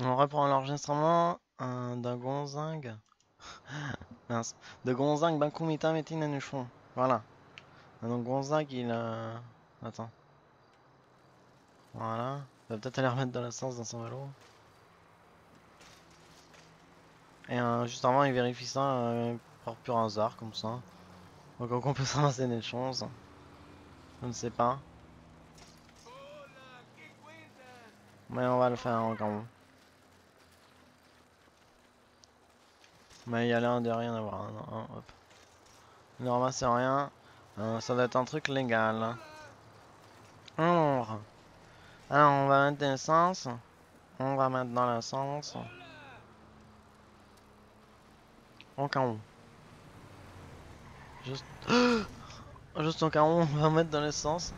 On reprend l'enregistrement de Gonzang. Mince. De Gonzang Bakumita Metin Anushon. Voilà. Donc Gonzang il a. Attends. Voilà. Il va peut-être aller remettre de l'essence dans son vélo. Et juste avant il vérifie ça par pur hasard comme ça. Donc on peut s'avancer des chances. Je ne sais pas. Mais on va le faire en grand. Mais il y a l'air de rien avoir. Hop. Ne ramasse rien. Ça doit être un truc légal. Alors, alors on va mettre de l'essence. On va mettre dans l'essence. Au cas où. Juste... Juste au cas où, on va mettre dans l'essence.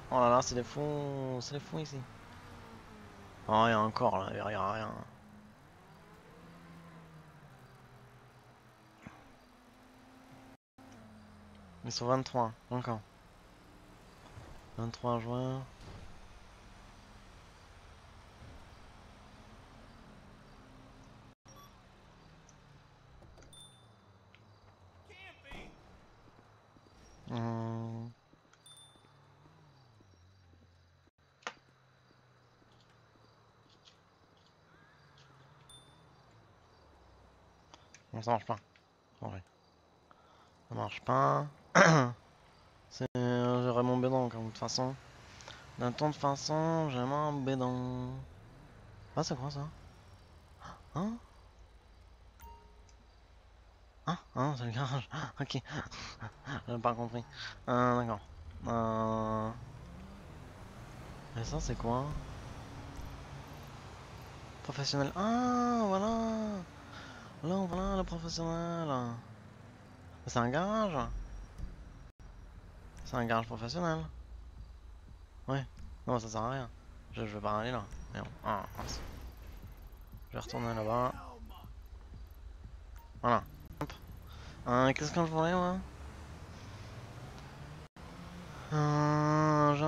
Oh là là, c'est des fous. C'est des fous ici. Oh, il y a encore là, il y a rien. Ils sont 23, encore. 23 joueurs. Hum. Bon, ça marche pas. En vrai. Ça marche pas. J'aurais mon bédon, de toute façon. De toute façon, j'ai mon bédon. Ah, c'est quoi ça? Hein? Hein, c'est le garage. Ok. J'ai pas compris. D'accord. Et ça, c'est quoi? Professionnel. Ah, voilà. Là, voilà le professionnel. C'est un garage. C'est un garage professionnel. Ouais. Non, ça sert à rien. Je vais pas aller là. Mais bon. Ah, mince. Je vais retourner là-bas. Voilà. Hop. Qu'est-ce que je voulais, moi? Je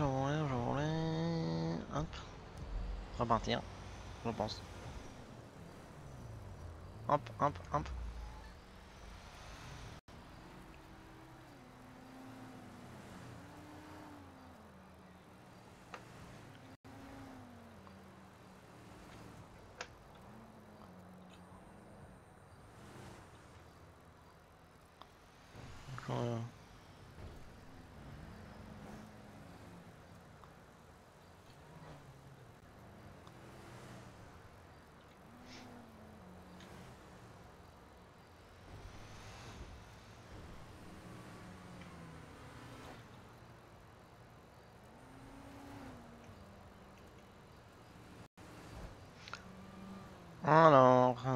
voulais. Hop. Repartir. Je pense. Hop, hop, hop. Euh, Alors.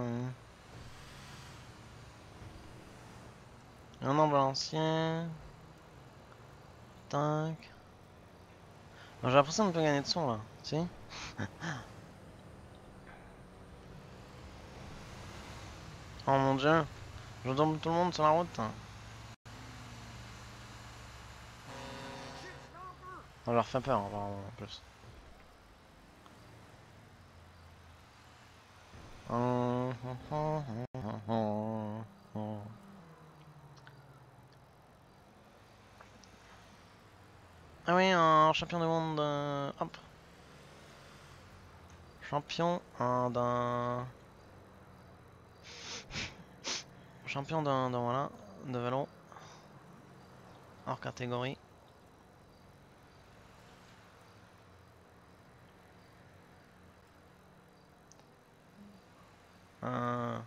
Un ambulancier. Tac. J'ai l'impression qu'on peut gagner de son là. Si? Oh mon dieu. Je tombe tout le monde sur la route. Ça leur fait peur apparemment en plus. Ah oui, un champion du monde. Hop. Champion d'un. Champion d'un voilà. De vélo. Hors catégorie. Ah.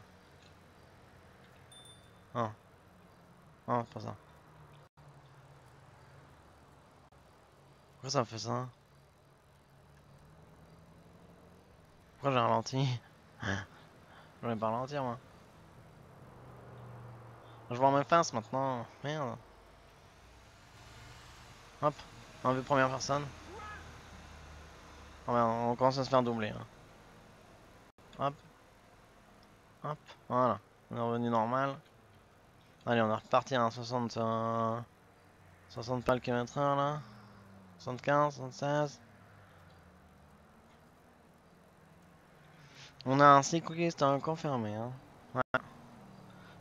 Ah, c'est pas ça. Pourquoi ça fait ça? Pourquoi j'ai ralenti? Je voulais pas ralentir moi. Je vois mes faces maintenant. Merde. Hop. En vue première personne. Oh merde, on commence à se faire doubler. Hein. Hop. Hop. Voilà. On est revenu normal. Allez, on est reparti à 60, 60 pas le km/h là. 75, 76. On a un cycliste confirmé. Hein. Ouais.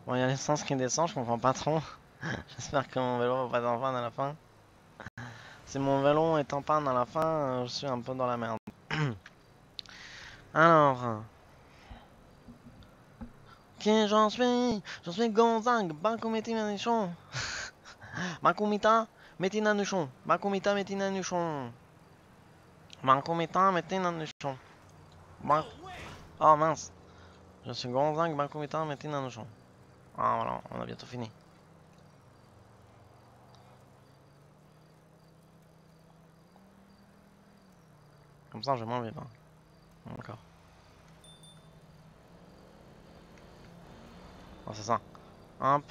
Bon, il y a l'essence qui descend, je comprends pas trop. J'espère que mon vélo va pas être en panne à la fin. Si mon vélo est en panne à la fin, je suis un peu dans la merde. Alors. Qui j'en suis? Je suis Gonzague, Bakumiti Manichon. Makumita, Metinanuchon. Makumita, Metinanuchon. Makumita, Metinanuchon. Oh mince. Je suis Gonzague, Bakumita, Metinanuchon. Ah voilà, on a bientôt fini. Comme ça, je vais moins vite. Hein. D'accord. Oh, c'est ça. Hop.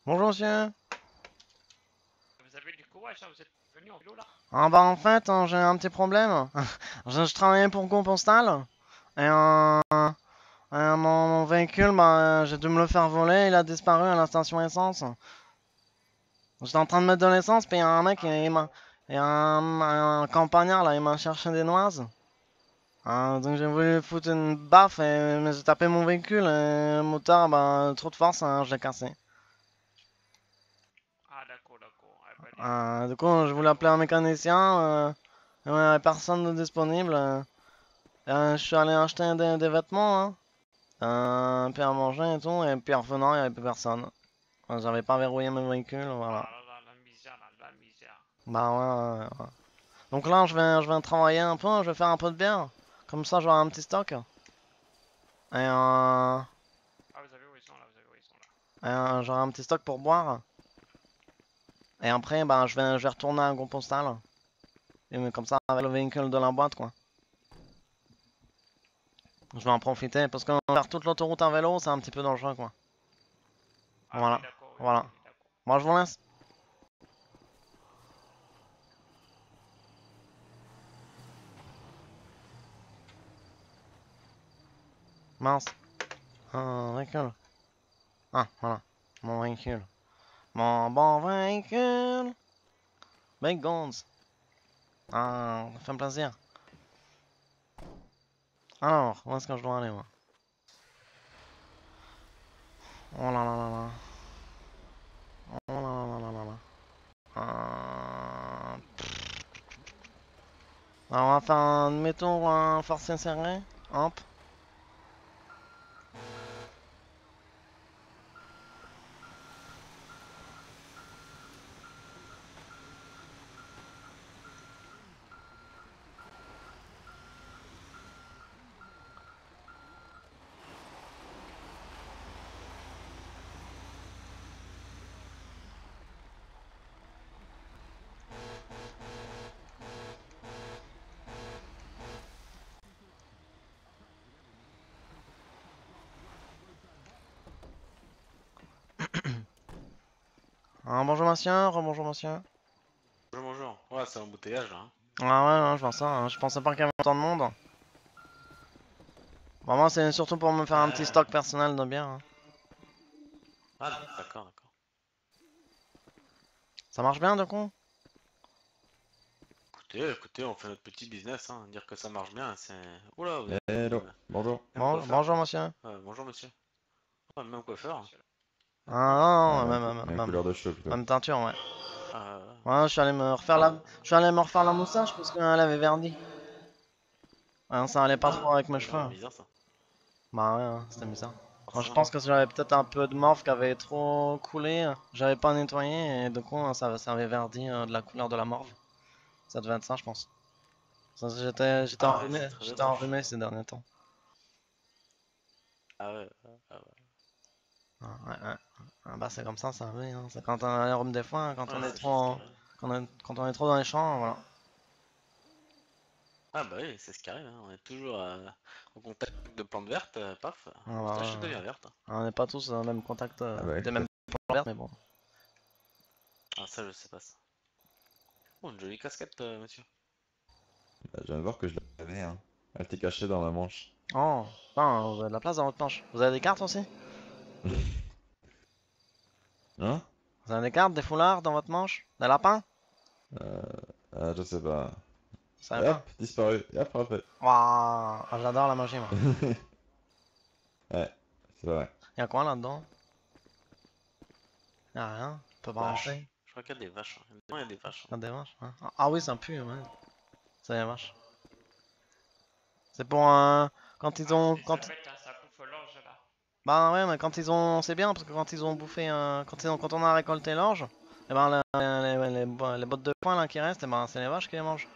Bonjour monsieur. Vous avez du courage, hein, vous êtes venu en vélo là? Ah bah en fait, j'ai un petit problème. Je travaillais pour Compostale. Et mon véhicule, bah, j'ai dû me le faire voler. Il a disparu à la station essence. J'étais en train de mettre de l'essence, puis il y a un mec, Ah d'accord. il y a un campagnard là, il m'a cherché des noises. Donc j'ai voulu foutre une baffe, mais j'ai tapé mon véhicule. Et le moteur, bah, trop de force, hein, je l'ai cassé. Ah d'accord, d'accord. Ah, bah, dis donc. Du coup, je voulais appeler un Malheureusement. mécanicien. Il n'y avait personne de disponible. Je suis allé acheter des vêtements, hein. Puis à manger et tout, et puis en revenant, il n'y avait plus personne. J'avais pas verrouillé mon véhicule, voilà. Ah là là, la misère, là, la misère. Bah ouais. Donc là, je vais travailler un peu, je vais faire un peu de bière. Comme ça, j'aurai un petit stock. Ah vous avez raison là, vous avez raison là. J'aurai un petit stock pour boire. Et après, bah, je vais retourner à un gros postal. Comme ça, avec le véhicule de la boîte, quoi. Je vais en profiter, parce que faire toute l'autoroute à vélo, c'est un petit peu dangereux, quoi. Ah Voilà, oui, d'accord, oui, voilà. oui, d'accord. Moi, je vous laisse. Mince. Un véhicule. Ah, voilà. Mon véhicule. Mon bon véhicule. Big Guns. Ah, ça fait plaisir. Alors, où est-ce que je dois aller, moi? Oh là là là là. Oh là là là là là. Alors, on va faire un demi-tour forcé serré. Hop. Bonjour monsieur, rebonjour monsieur. Bonjour, bonjour. Ouais, c'est l'embouteillage là. Hein. Ah ouais, je vois ça. Je pensais pas qu'il y avait autant de monde. Bon, moi, c'est surtout pour me faire un petit stock personnel de bière. Hein. Ah, d'accord, d'accord. Ça marche bien, du coup? Écoutez, on fait notre petit business, hein. Dire que ça marche bien, c'est. Oula, vous êtes Hello, venu bonjour. me coiffer. Bonjour monsieur. Bonjour monsieur. Ouais, même coiffeur. Ah non, Ah, même, même couleur de cheveux plutôt. même teinture, ouais. Ah, Ouais, je suis allé me refaire la, je suis allé me refaire la moustache parce qu'elle avait verdi. Ouais, ça allait pas trop avec mes cheveux. bizarre ça. Bah ouais, hein, c'était bizarre. Moi, je Forcément. pense que j'avais peut-être un peu de morph qui avait trop coulé. J'avais pas nettoyé et du coup ça avait verdi de la couleur de la morph. Ça devait être ça, je pense. J'étais Ah ouais, enrhumé, c'est très j'étais étrange. enrhumé ces derniers temps. Ah ouais, ah ouais. Ah, ouais, ouais. Ah bah c'est comme ça oui, hein. C'est quand on a un rhume des fois, hein, quand Ouais, on est c'est juste trop, carré. quand on est trop dans les champs, voilà. Ah bah oui, c'est ce qui arrive, hein. On est toujours au contact de plantes vertes, paf, Ah, la bah, moustache ouais, elle ouais. devient verte. On n'est pas tous dans le même contact Ah bah oui, des tout à mêmes plantes, mais bon. Ah ça je sais pas ça. Oh, une jolie casquette, monsieur. Bah, je viens de voir que je l'avais, hein. Elle était cachée dans ma manche. Oh, putain, vous avez de la place dans votre manche. Vous avez des cartes aussi? Hein? Vous avez des cartes, des foulards dans votre manche? Des lapins? Euh, je sais pas. Vous savez Et pas? hop, disparu. Et hop, rappelé. Waouh, ah, j'adore la magie, moi. Ouais, c'est vrai. Y'a quoi là-dedans? Y'a rien, on peut pas rentrer. Vache. Je crois qu'il y a des vaches. Hein. Non, il y a des vaches. Y'a des vaches, hein. Ah oui, ça pue, ouais. C'est des vaches. C'est pour quand ils Ah, ont, c'est des servettes, hein, ça bouffe l'orge là. bah ouais, mais quand ils ont, c'est bien parce que quand ils ont bouffé, quand on a récolté l'orge, et ben les bottes de foin là qui restent, et ben c'est les vaches qui les mangent.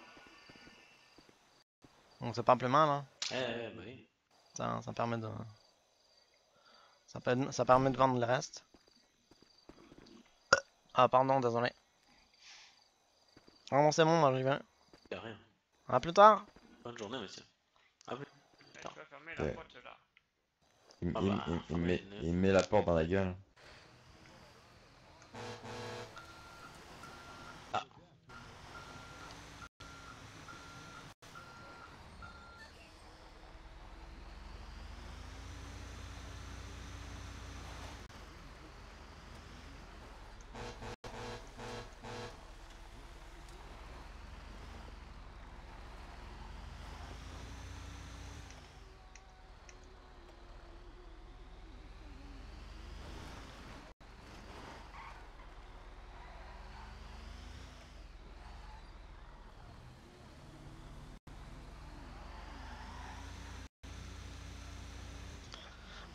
Donc c'est pas plus mal, hein. Bah oui. Ça permet de, ça permet de vendre le reste. Ah pardon, désolé. Ah bon, c'est bon, moi j'y vais. Y a rien. À plus tard. Bonne journée, monsieur. Ah oui. Mais Putain. tu vas fermer la Ouais. porte là. Ah bah, fermez Il me met la porte dans la gueule. Ah,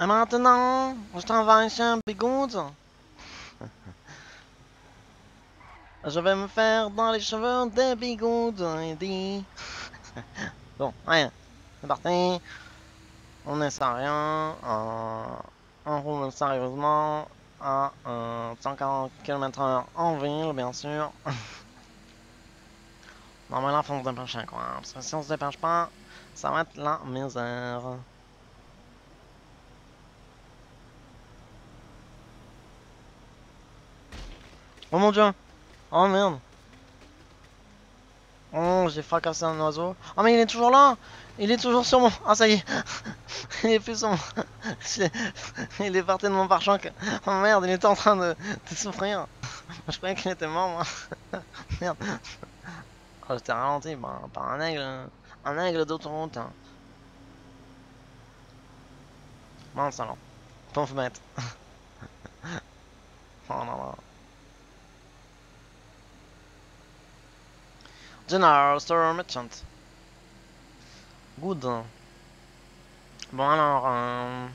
Et maintenant, je t'envoie chez un bigoud. Je vais me faire dans les cheveux des bigoudes. Et dit. Bon, ouais, c'est parti. On est sérieux. On roule sérieusement à 140 km/h en ville, bien sûr. Non, mais là, faut se dépêcher, quoi. Parce que si on se dépêche pas, ça va être la misère. Oh mon dieu! Oh merde! Oh, j'ai fracassé un oiseau. Oh, mais il est toujours là! Il est toujours sur mon. Ah, ça y est! Il est plus sur mon. Il est parti de mon pare-choc. Oh merde, il était en train de souffrir. Je croyais qu'il était mort, moi. Merde. Oh, j'étais ralenti par un aigle. Un aigle d'autoroute. Hein. Mince alors. Pauvre bête. Oh non, non. General Store Merchant. Good. Bon alors.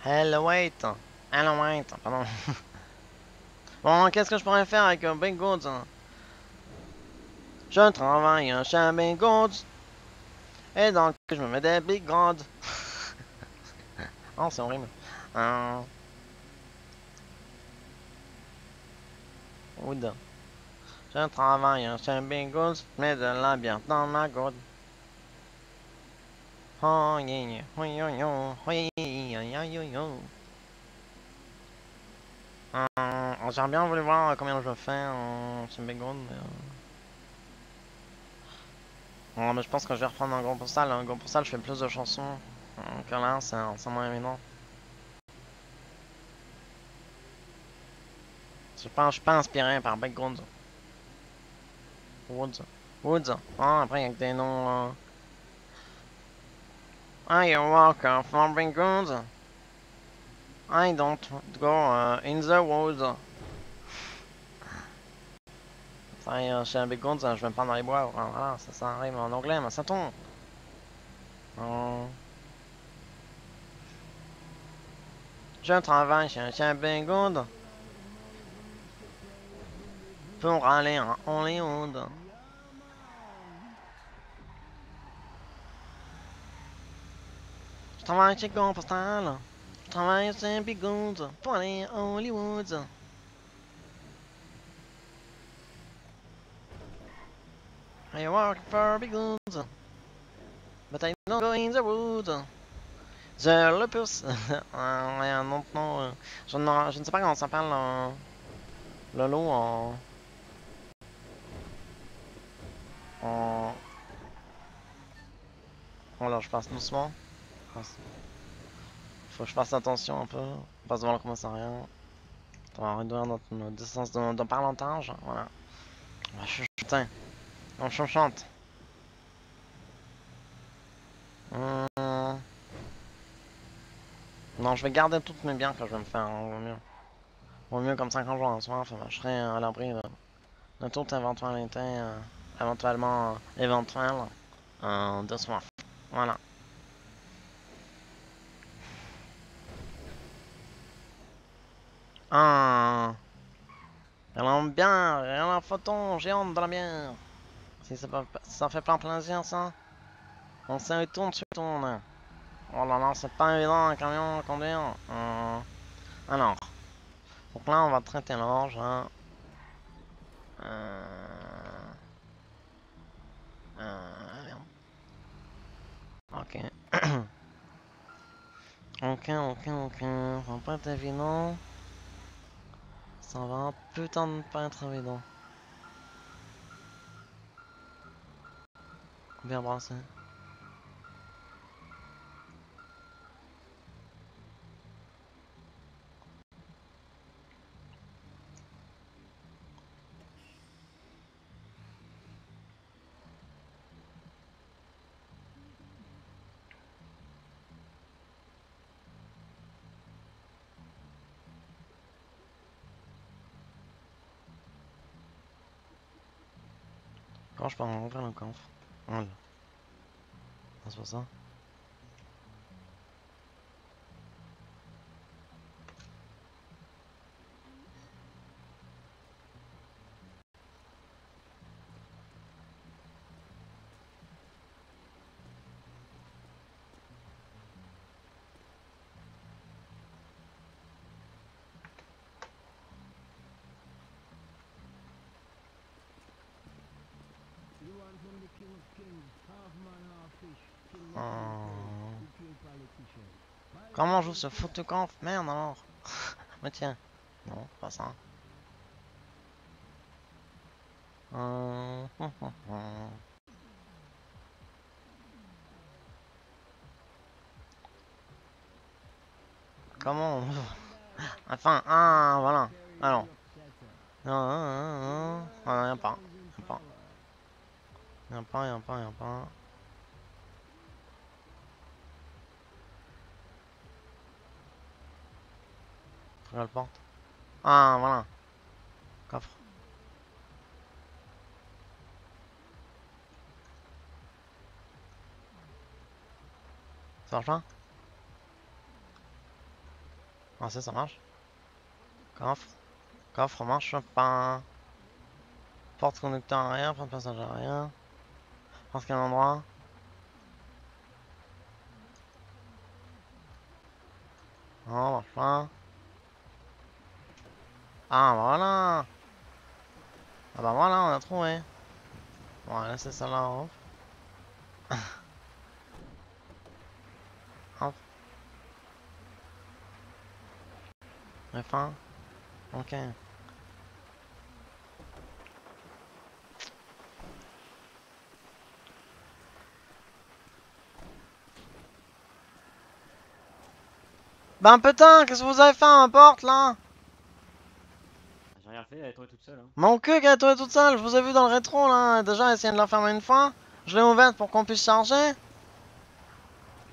Hello, wait. Hello, wait. Pardon. Bon, qu'est-ce que je pourrais faire avec Big Goods? Je travaille chez Big Goods. Et donc, je me mets des Big Goods. Oh, c'est horrible. Wood. Je travaille chez Big Goods. Mais de la bière dans ma gourde. Oh, yeah, oh, yo, yo. Oh, yeah, yo, yo, yo. J'aurais bien voulu voir combien je fais en chez Background, mais... Bon, mais je pense que je vais reprendre un gros postal. Un gros postal, je fais plus de chansons que là, c'est moins évident. Je suis pas inspiré par Background. Woods. Woods. Ah, après, il y a que des noms... I walk from Background. I don't go in the woods. Travaille chez un Background, je vais me prendre dans les bois. Voilà, ça arrive en anglais, mais ça tombe. Je travaille chez un Background pour aller en Hollywood. Je travaille chez Gros Postal. Je travaille chez Background pour aller à Hollywood. I work for Background, but I don't go in the woods. Je le pousse. Un autre nom. Je ne sais pas comment ça s'appelle le lot en... Voilà, je passe doucement. Faut que je fasse attention un peu. Pas devant le commissariat. On va réduire notre distance de parlentage. Voilà. On va chuchoter. On chuchote. Non, je vais garder toutes mes biens que je vais me faire. Vaut mieux comme ça quand je vais en soir, je serai à l'abri de toute éventualité, éventuellement éventuelle de soif. Voilà. Ah, elle aime bien, elle a la photo géante de la bière. Si ça fait plein plaisir ça, on se retourne sur tourne. Oh là là, c'est pas évident un camion à conduire. Alors, donc là on va traiter l'orge. Hein. Ok. Ok, ça va pas être évident. Ça va putain de pas être évident. Bien brassé. Quand je peux ouvrir le coffre. Voilà. C'est pas ça. Comment joue ce foutu coffre? Merde alors. Mais tiens. Non, pas ça. Comment on... Enfin, ah, voilà. Alors. Non, y'a pas. Y'a pas. Y'a pas, y'a pas, y'a pas. Regarde la porte. Ah, voilà. Coffre. Ça marche pas? Ah, ça marche. Coffre. Coffre marche pas. Porte conducteur arrière, porte passager arrière. Pense qu'il y a un endroit. Non, marche pas. Ah, voilà. Ah bah voilà, on a trouvé. Bon, on va laisser ça là, hop. Hop. F1. Ok. Ben putain, qu'est-ce que vous avez fait à ma porte là? J'ai rien fait, elle est tombée toute seule. Hein. Mon cul qui a tombé toute seule, je vous ai vu dans le rétro là, déjà essayé de la fermer une fois. Je l'ai ouverte pour qu'on puisse charger.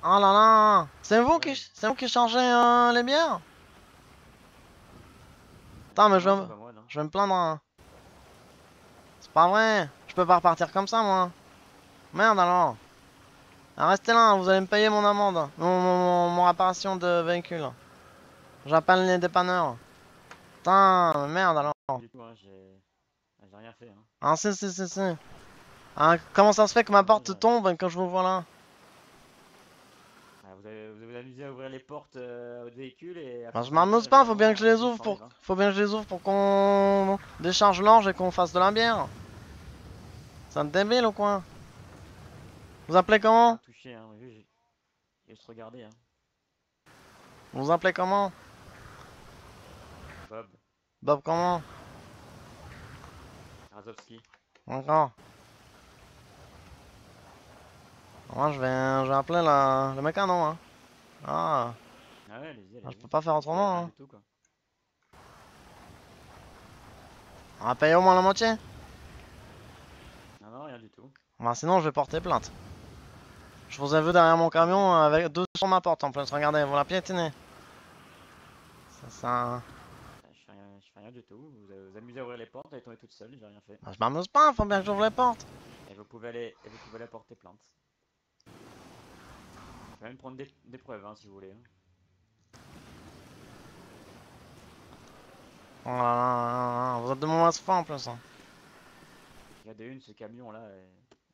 Oh là là, c'est Ouais. vous qui chargez les bières? Attends, mais Non, c'est pas moi, non. je vais me plaindre. Hein. C'est pas vrai, je peux pas repartir comme ça moi. Merde alors. Ah, restez là, vous allez me payer mon amende, mon réparation de véhicule. J'appelle les dépanneurs. Putain, merde alors. Du tout, hein, j'ai rien fait. Hein. Ah si. Ah, comment ça se fait que ma Non, porte j'ai- tombe quand je vous vois là? Ah, vous avez amusé à ouvrir les portes au véhicule et Bah, après je ça ouvert, m'amuse pas, faut bien que je les évidemment, ouvre s'enlève, hein. faut bien que je les ouvre pour qu'on décharge l'orge et qu'on fasse de la bière. C'est un débile ou quoi? Vous appelez Rien comment? touché, hein, j'ai juste regardé. Hein. Vous appelez comment? Bob, Bob comment? Razowski. Encore. Moi je vais appeler le mécano hein. Ah, Ah ouais, allez-y, je allez-y. peux pas faire Vous payez autrement rien hein. du tout, quoi. On va payer au moins la moitié. Non, non, rien du tout. Bah sinon je vais porter plainte. Je vous ai vu derrière mon camion avec deux sur ma porte en plus, regardez, vous la piétinez. Ça... Je fais rien du tout. Vous amusez à ouvrir les portes, elle est tombée toute seule, j'ai rien fait. Bah, je m'amuse pas, faut bien que j'ouvre les portes. Et vous pouvez aller porter plainte. Je vais même prendre des preuves, hein, si vous voulez. Hein. Oh là là, vous êtes de mauvaise foi en plus. Hein. Regardez une, ce camion là,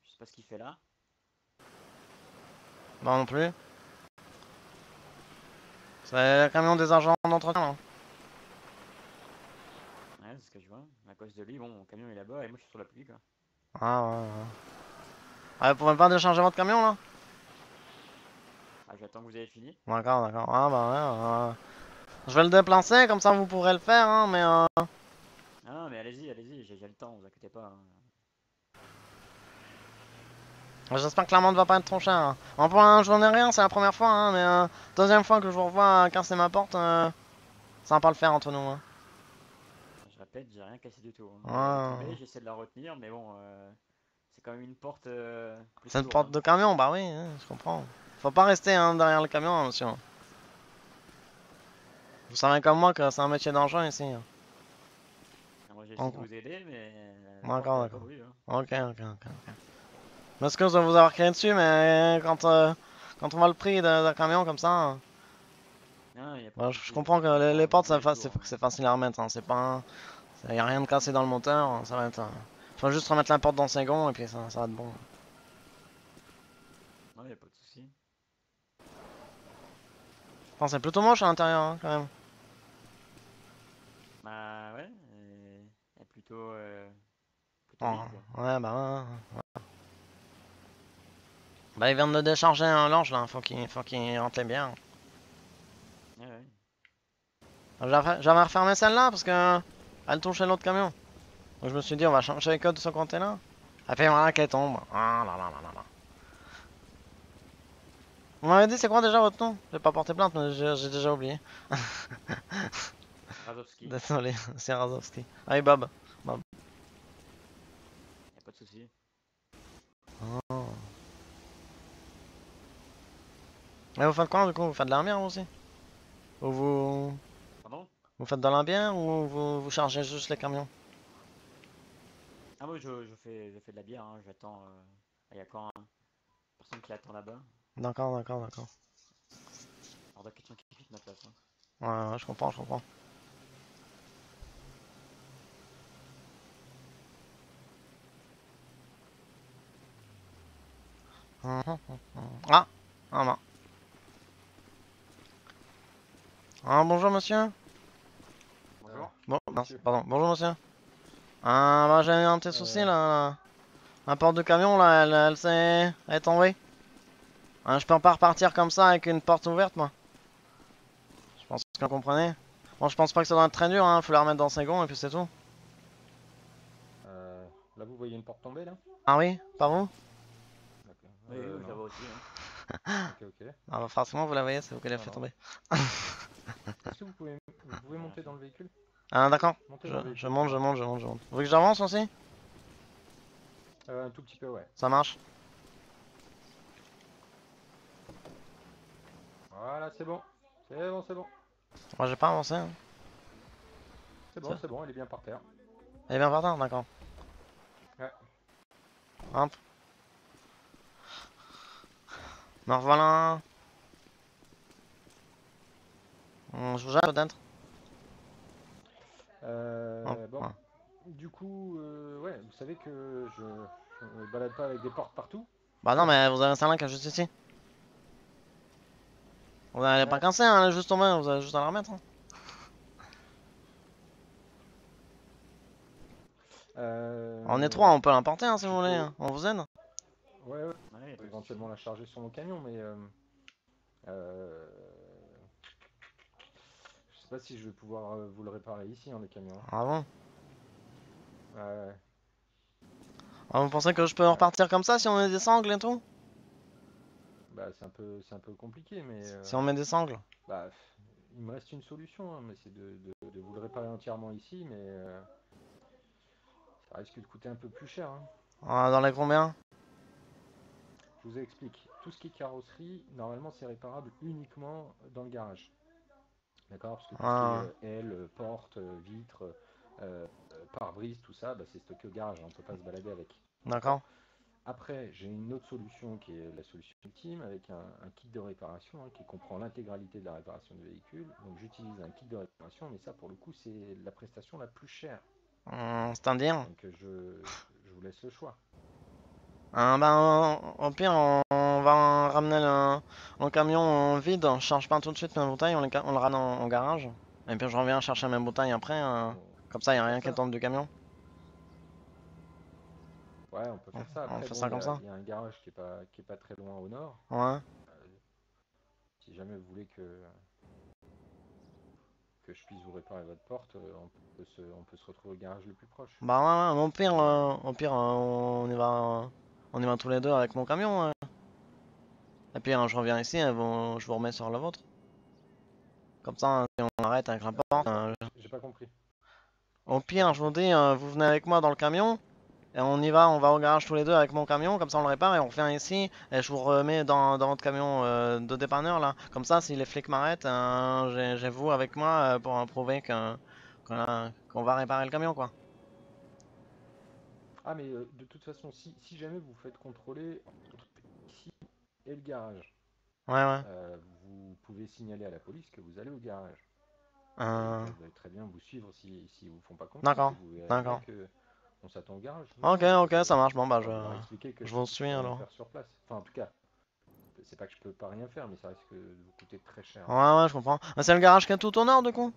je sais pas ce qu'il fait là. Bah non plus. C'est le camion des agents d'entretien là. Ouais, c'est ce que je vois. À cause de lui, bon, mon camion est là-bas et moi je suis sur la pluie quoi. Ah ouais. Ah, vous pouvez pas décharger votre camion là? Ah, j'attends que vous ayez fini. D'accord. Ah bah ouais. Je vais le déplacer, comme ça vous pourrez le faire, hein, mais Ah, mais allez-y, j'ai le temps, vous inquiétez pas. Hein. j'espère que l'amende va pas être trop chère. Hein. En pour un, j'en ai rien, c'est la première fois, hein, mais deuxième fois que je vous revois casser ma porte, ça va pas le faire entre nous. Hein. Je répète, j'ai rien cassé du tout. Hein. Ouais. Elle est tombée, j'essaie de la retenir, mais bon, c'est quand même une porte C'est plutôt une lourde. porte Hein. de camion, bah oui, hein, je comprends. Faut pas rester hein, derrière le camion, hein, monsieur. Vous savez comme moi que c'est un métier dangereux ici. Hein. Moi j'ai essayé de vous aider, mais la porte D'accord. elle a pas voulu. Hein. Ok. M'excuse de vous avoir crié dessus, mais quand on voit le prix d'un camion comme ça, Non, y a pas bah, de je souci, comprends que on les va portes faire le tour, hein. c'est facile à remettre. Hein. C'est pas, y a rien de cassé dans le moteur. Ça va être, faut juste remettre la porte dans ses gonds et puis ça va être bon. Non, y a pas de souci. Enfin, c'est plutôt moche à l'intérieur hein, quand même. Bah ouais, elle est plutôt Oh, vide. Quoi. ouais, bah ouais. Bah, ils viennent de décharger un l'ange là. Faut qu'il rentre les bières. Ouais, ouais. J'avais refermé celle-là parce que elle touchait l'autre camion. Donc je me suis dit, on va changer les codes de ce côté-là. Et puis voilà qu'elle tombe. Ah là là. Vous m'avez dit, c'est quoi déjà votre nom? J'ai pas porté plainte, mais j'ai déjà oublié. Razowski, y Désolé, c'est Razowski. Allez, Bob. a pas de souci. Oh. Et vous faites quoi du coup? Vous faites de la bière aussi? Ou Pardon? vous faites de la bière ou vous chargez juste les camions? Ah moi je fais de la bière, hein. J'attends. Il y a quand personne qui l'attend là-bas. D'accord. Hors de question qui quitte ma place. Hein. Ouais, je comprends. Ah! Ah non. Ah, bonjour monsieur. Bonjour. Bon, monsieur. pardon. Bonjour monsieur. Ah, bah j'ai un petit souci là. La porte du camion là, elle est tombée. Je peux pas repartir comme ça avec une porte ouverte moi. Je pense que vous comprenez. Bon, je pense pas que ça doit être très dur, hein. Faut la remettre dans ses gonds et puis c'est tout. Là, vous voyez une porte tomber, là? Ah oui? Pas vous? D'accord. Oui, je la Non. vois aussi. Hein. Ok. Ah bah forcément vous la voyez, c'est vous qui l'avez fait Non. tomber. Est-ce que vous pouvez monter dans le véhicule? Ah d'accord. Montez dans le Je véhicule. monte, je monte, je monte, je monte. Vous voulez que j'avance aussi? Un tout petit peu, ouais. Ça marche. Voilà, c'est bon. C'est bon, c'est bon. Moi j'ai pas avancé. Hein. C'est bon, elle est bien par terre. Elle est bien par terre, d'accord. Ouais. Hop. Me revoilà. On se jette peut-être? Hop, Bon, ouais. du coup, ouais, vous savez que je me balade pas avec des portes partout. Bah non, mais vous avez un Starlink juste ici. Vous allez pas Ouais. casser, hein, elle est juste tombée, vous avez juste à la remettre. Hein. On est trois, on peut l'emporter hein, si je vous voulez. peux- Hein. On vous aide. Ouais, ouais, Ouais, on y a peut pas de éventuellement la souci. charger sur mon camion, mais euh, je sais pas si je vais pouvoir vous le réparer ici, hein, le camion. Ah bon? Ouais, Ah, vous pensez que je peux ouais. repartir comme ça si on met des sangles et tout? Bah, c'est un peu compliqué, mais Si on met des sangles? bah, il me reste une solution, hein, mais c'est de vous le réparer entièrement ici, mais ça risque de coûter un peu plus cher. Hein. Ah, dans les combien? Je vous explique. Tout ce qui est carrosserie, normalement, c'est réparable uniquement dans le garage. D'accord? Parce que tout ce qui est Ah, ailes, portes, vitres, pare-brise, tout ça, bah, c'est stocké au garage. On ne peut pas se balader avec. D'accord? d'accord. Après, j'ai une autre solution qui est la solution ultime avec un kit de réparation hein, qui comprend l'intégralité de la réparation du véhicule. Donc j'utilise un kit de réparation, mais ça pour le coup c'est la prestation la plus chère. C'est-à-dire? Donc je vous laisse le choix. Ben, au pire, on va ramener le camion vide. On charge pas tout de suite mes bouteilles, on le ramène au garage. Et puis je reviens chercher mes bouteilles après. Comme ça, On y peut a faire rien qui ça. tombe du camion. Ouais, on peut faire ça. On Après, fait bon, ça comme ça. il y a un garage qui est pas très loin au nord. Ouais. Euh, si jamais vous voulez que je puisse vous réparer votre porte, on peut se retrouver au garage le plus proche. Bah ouais, ouais, au pire, on y va tous les deux avec mon camion. Et puis je reviens ici, je vous remets sur le vôtre. Comme ça, si on arrête avec la porte. J'ai pas compris. Au pire, je vous dis, vous venez avec moi dans le camion. Et on va au garage tous les deux avec mon camion. Comme ça, on le répare et on revient ici. Et je vous remets dans votre camion de dépanneur là. Comme ça, si les flics m'arrêtent, j'ai vous avec moi pour prouver qu'on va réparer le camion quoi. Ah, mais de toute façon, si jamais vous faites contrôler entre ici et le garage, Ouais, ouais. vous pouvez signaler à la police que vous allez au garage. Et ils Euh, peuvent très bien vous suivre si vous font pas confiance. Et d'accord, vous verrez bien d'accord. que on s'attend au garage. Non, Ok, non, ok, ça marche. Bon, bah, on va vous expliquer que je je vous suis peux rien alors. faire sur place. Enfin, en tout cas, c'est pas que je peux pas rien faire, mais ça risque de vous coûter très cher. Ouais, ouais, je comprends. Mais c'est le garage qui est tout au nord, du coup?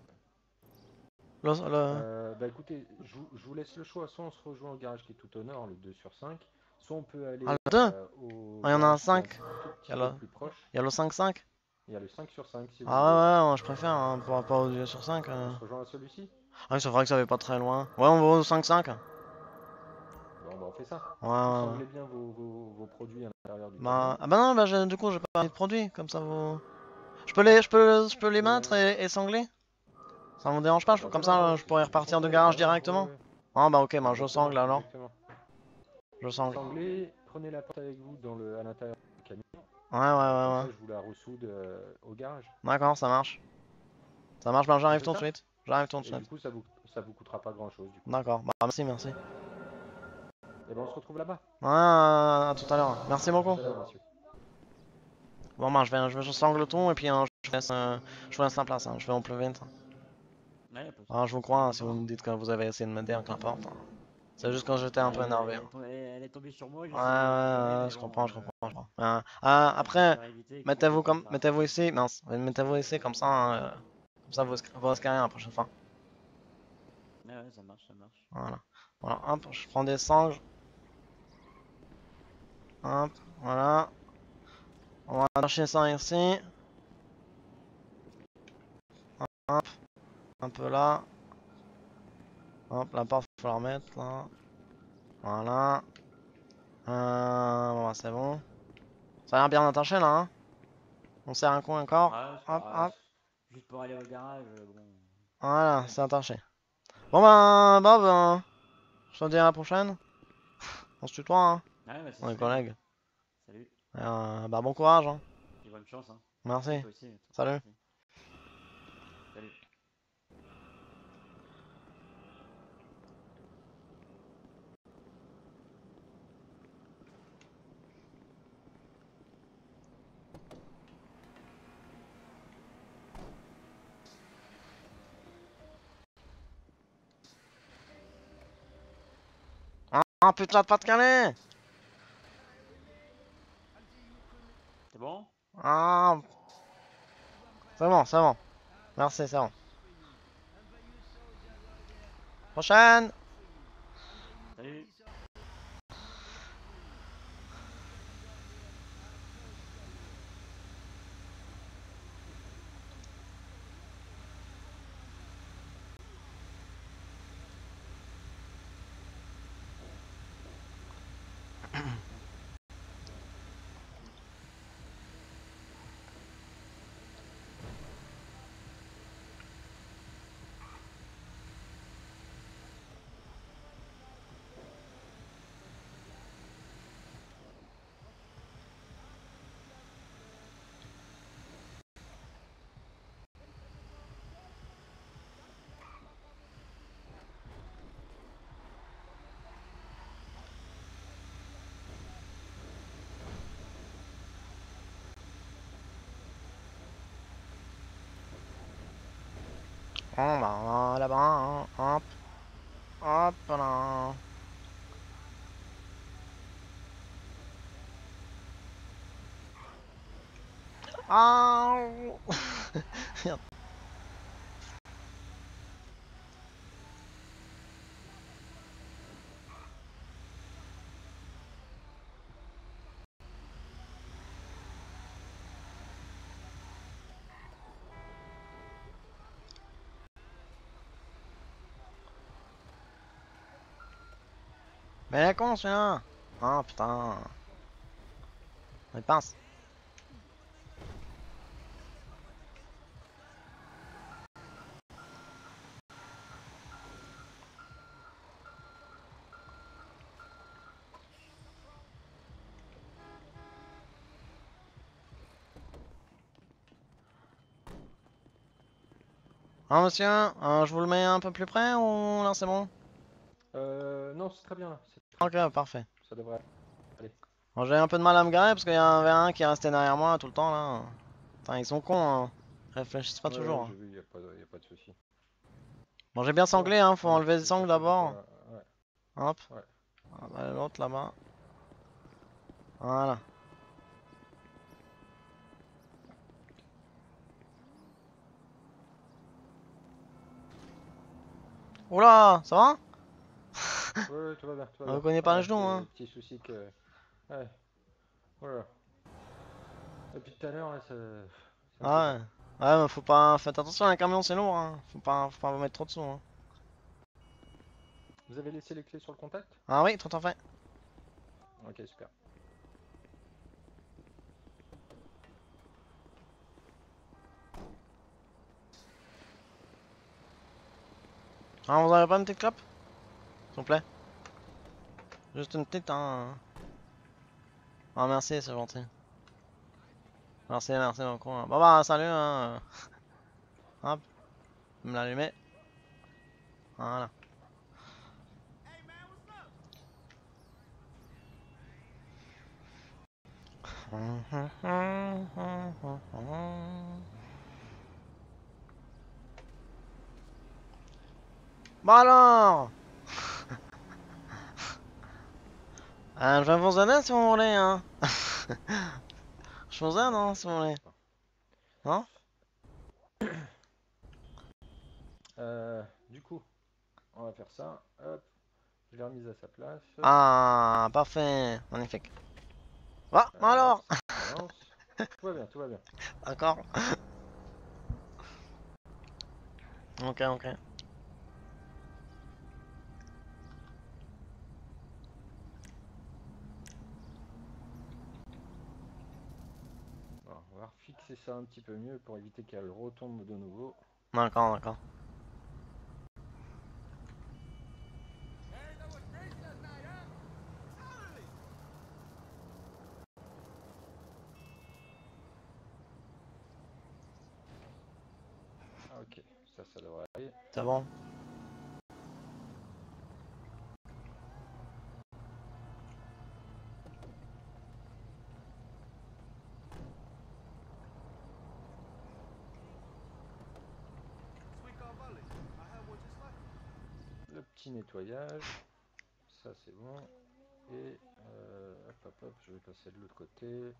Bah écoutez, je vous laisse le choix. Soit on se rejoint au garage qui est tout au nord, le 2 sur 5. Soit on peut Ah, aller le 2? au Ah, il y en a un garage qui est un 5. tout Il y a petit peu le, plus proche. il y a le 5-5. Il y a le 5 sur 5 si vous Ah, voulez. Ouais. ouais, ouais, moi, je préfère, hein, pas au 2 sur 5. On se rejoint à celui-ci. Ah, c'est vrai que ça va pas très loin. Ouais, on va au 5-5. Ouais, Bon, bah on fait ça. ouais, Vous ouais. sanglez bien vos produits à l'intérieur du camion. Bah, ah bah non, bah, du coup, j'ai pas de produit. Comme ça, vous. Je peux les mettre Et et sangler? Ça vous dérange pas? bah Comme voilà, ça, ouais, je pourrais vous repartir de sanglez. garage Bah ouais, ouais, directement? ouais. Ah, bah, ok, bah, je Exactement, sangle alors. exactement. Je Vous sangle. sanglez, prenez la porte avec vous à l'intérieur du camion. Ouais, ouais, ouais, Comme ouais. ça, je vous la ressoude au garage. D'accord, ça marche. Ça marche, bah, On j'arrive fait tout de ça? suite. J'arrive tout de Et du suite. coup, ça vous coûtera pas grand-chose du coup. D'accord, bah, merci, merci. Et ben on se retrouve là-bas. Ouais, à tout à l'heure. Merci À tout beaucoup. à l'heure, monsieur. Bon, bah, je sangle tout et puis je vous laisse la place. Hein. Je vais au plus vite. Ouais, y a pas de Ah, je souci. vous crois hein, si vous me dites que vous avez essayé de m'aider avec la porte. Hein. C'est juste quand j'étais un peu énervé. Hein. Elle est tombée sur moi, Ouais, j'ai essayé de la réparer, ouais, mais je bon, comprends, je comprends. Je comprends. je Après, préfère éviter qu'il y ait quelqu'un qui la mettez-vous récupère. ici, mince. Mettez-vous ici comme ça vous risquez rien la prochaine fois. Ouais, ouais, ça marche, ça marche. Voilà. Voilà, hop, je prends des sangles. Hop, voilà. On va chercher ça ici. Hop, un peu là. Hop, la porte, faut la remettre là. Voilà. Bon, bah, c'est bon. Ça a l'air bien attaché là, hein. On serre un coup encore. Ouais, Hop, hop. Juste pour aller au garage, bon. Voilà, c'est attaché. Bon ben, Bob, je te dis à la prochaine. On se tutoie, hein. Ouais, bah c'est On est solide, hein. collègues. Salut. Bah bon courage, hein. Et bonne chance, hein. Merci. Toi aussi. Salut. Merci. Salut. Ah putain de Pas-de-Calais. C'est bon? Ah, c'est bon, c'est bon. Merci, c'est bon. Prochaine. Salut. Bon bah là-bas, hein. Hop. Hop là. Ah. Merde. Mais la con celui-là. Ah putain. Il pince. Ah monsieur, je vous le mets un peu plus près ou là c'est bon? Non, c'est très bien là. C'est très Ok, bien. parfait. Ça devrait aller. Bon, j'ai un peu de mal à me garer parce qu'il y en avait un qui est resté derrière moi tout le temps là. Putain, ils sont cons, hein. Réfléchissent pas Ouais, toujours, ouais, hein. j'ai vu, y a pas de souci. Bon, j'ai bien C'est bon. sanglé, hein. Faut Allez, enlever le je vais sangle chercher juste d'abord. là. Ouais, Hop. ouais. Ah, bah, l'autre là-bas. Voilà. Oula, ça va? Ouais, tout va bien, tout va On bien. reconnaît pas le Ouais, genou, des hein. petits soucis que. Ouais, voilà. Depuis tout à l'heure, là, ça me fait Ah ouais. peur. Ouais, mais faut pas. Faites attention, un camion c'est lourd, hein. Faut pas vous mettre trop dessous, hein. Vous avez laissé les clés sur le contact? Ah oui, tout à fait. Ok, super. Ah, vous avez pas une petite clope? S'il vous plaît. Juste une petite, hein. Ah, merci, c'est gentil. Merci, merci beaucoup, hein. Bon bah, salut, hein. Hop, me l'allumer. Voilà. Bon alors, je vais vous aider si vous voulez, hein. Je vous aide, hein, si vous voulez. Non? Du coup, on va faire ça. Hop, je l'ai remise à sa place. Ah, parfait, magnifique. Ah, bon Voilà, alors. ça avance. Tout va bien, tout va bien. D'accord. Ok, ok. Alors, on va refixer fixer ça un petit peu mieux pour éviter qu'elle retombe de nouveau. D'accord, d'accord. Ok, ça devrait aller. C'est bon. Le petit nettoyage, ça c'est bon. Et hop, je vais passer de l'autre côté.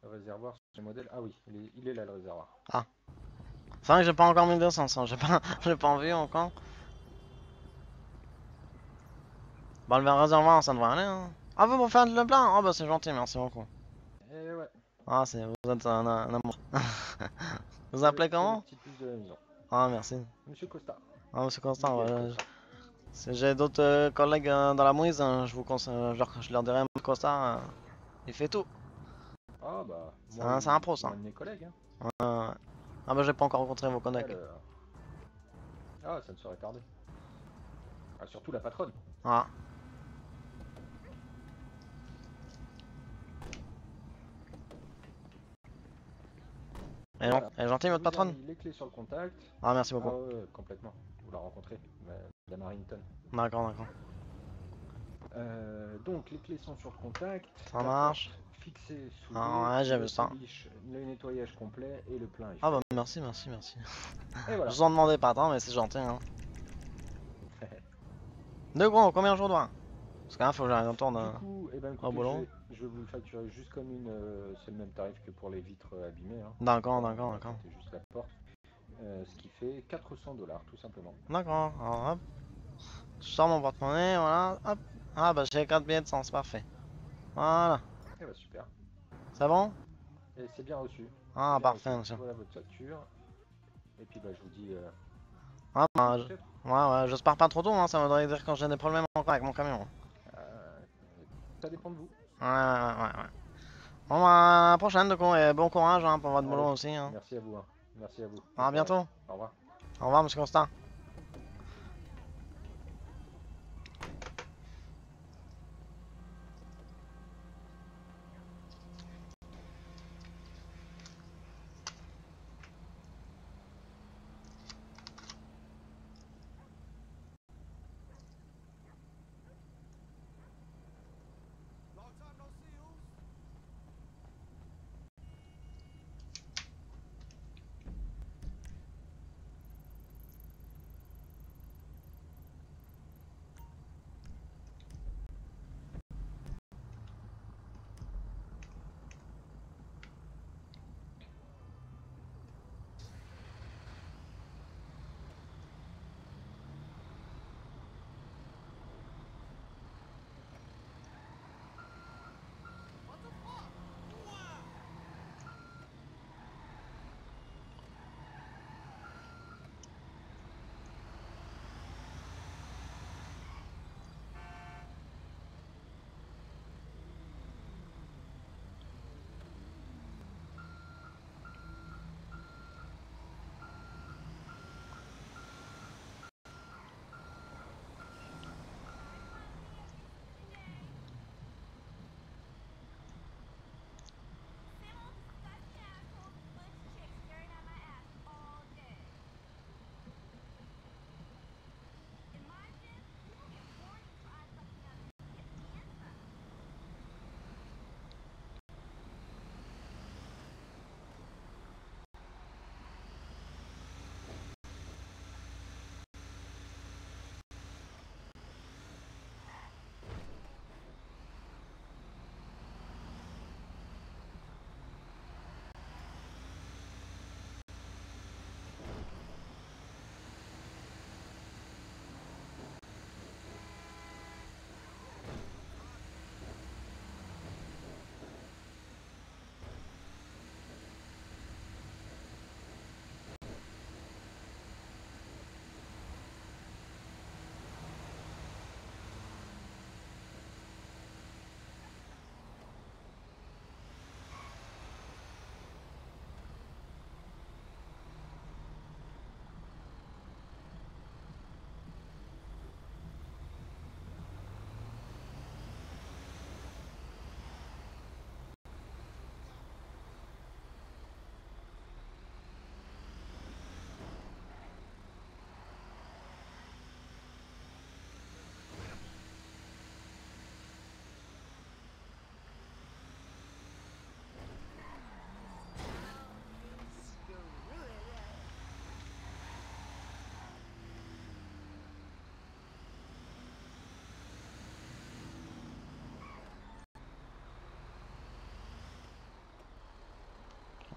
Le réservoir sur les modèles. Ah oui, il est là le réservoir. C'est vrai que j'ai pas encore mis d'essence, hein. J'ai pas envie encore. Bah le réservoir ça devrait aller hein. Ah vous pour faire le plein? Ah bah c'est gentil, merci beaucoup. Et ouais, Ah vous êtes un amour. Vous c'est appelez le comment? petit plus de la maison. Ah merci. Monsieur Costa. Ah monsieur Constant, Miguel ouais. Costa. Si j'ai d'autres collègues dans la mouise, je vous conseille, je leur dirai monsieur Constant, il fait tout. Ah bah, C'est un pro ça. moi de mes collègues. Hein. Ah bah j'ai pas encore rencontré vos collègues. Alors. Ah, ça ne saurait tarder. Ah, surtout la patronne. Ah. Voilà. Elle est gentille Je votre vous ai patronne? mis les clés sur le contact. Ah merci Ah beaucoup. ouais, complètement. Vous la rencontrez, Madame Harrington. D'accord, d'accord. Donc les clés sont sur le contact. Ça La marche. porte fixée, soudée, Ah ouais, j'ai le vu ça. polish, le nettoyage complet et le plein est Ah bah fait. merci, merci, merci. Et Je voilà. vous en demandais pas tant, mais c'est gentil hein. De gros, combien je dois? Parce que là faut que j'aille retourne Du coup, eh ben, au écoutez, boulot. je vais vous le facturer juste comme une. C'est le même tarif que pour les vitres abîmées. Hein. D'accord, On va d'accord, d'accord. compter juste la porte. Ce qui fait 400 $ tout simplement. D'accord, alors hop. Je sors mon porte-monnaie, voilà, hop. Ah bah j'ai 4 billets de sens, parfait. Voilà. Et bah super. C'est bon? Et c'est bien reçu. C'est Ah bien parfait reçu. monsieur. Voilà votre facture. Et puis bah je vous dis Ah bah, peut-être. ouais ouais, j'espère pas trop tôt, hein, ça voudrait dire quand j'ai des problèmes encore avec mon camion. Euh, ça dépend de vous. Ouais. Bon bah, à la prochaine du coup, et bon courage hein, pour votre Allez, boulot aussi. Hein. merci à vous. Hein. Merci à vous. Bon À courage. bientôt. Au revoir. Au revoir monsieur Constant.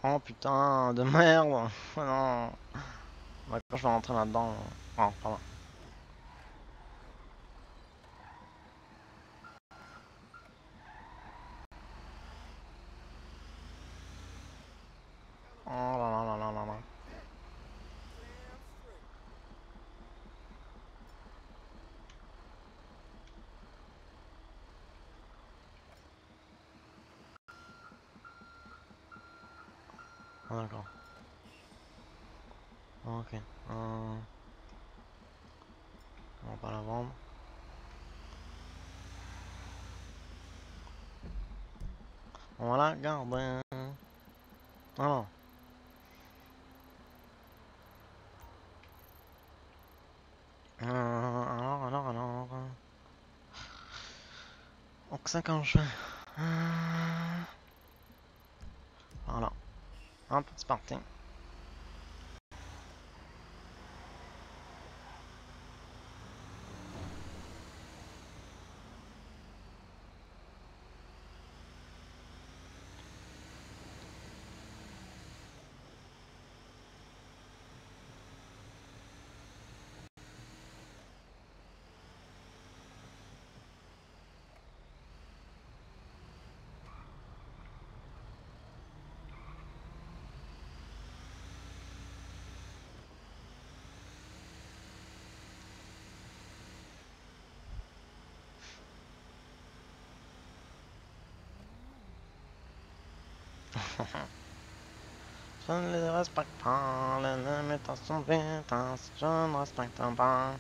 Oh putain de merde. Oh non. Bah, quand je vais rentrer là-dedans. Oh, pardon. Oh là là là là là là. Ah, d'accord. Ok. On va pas la vendre. On va la garder. Ah non. Alors. Donc ça quand je fais. Voilà. Hop, c'est parti. Je ne les respecte pas, les limitations de vitesse. Je ne respecte pas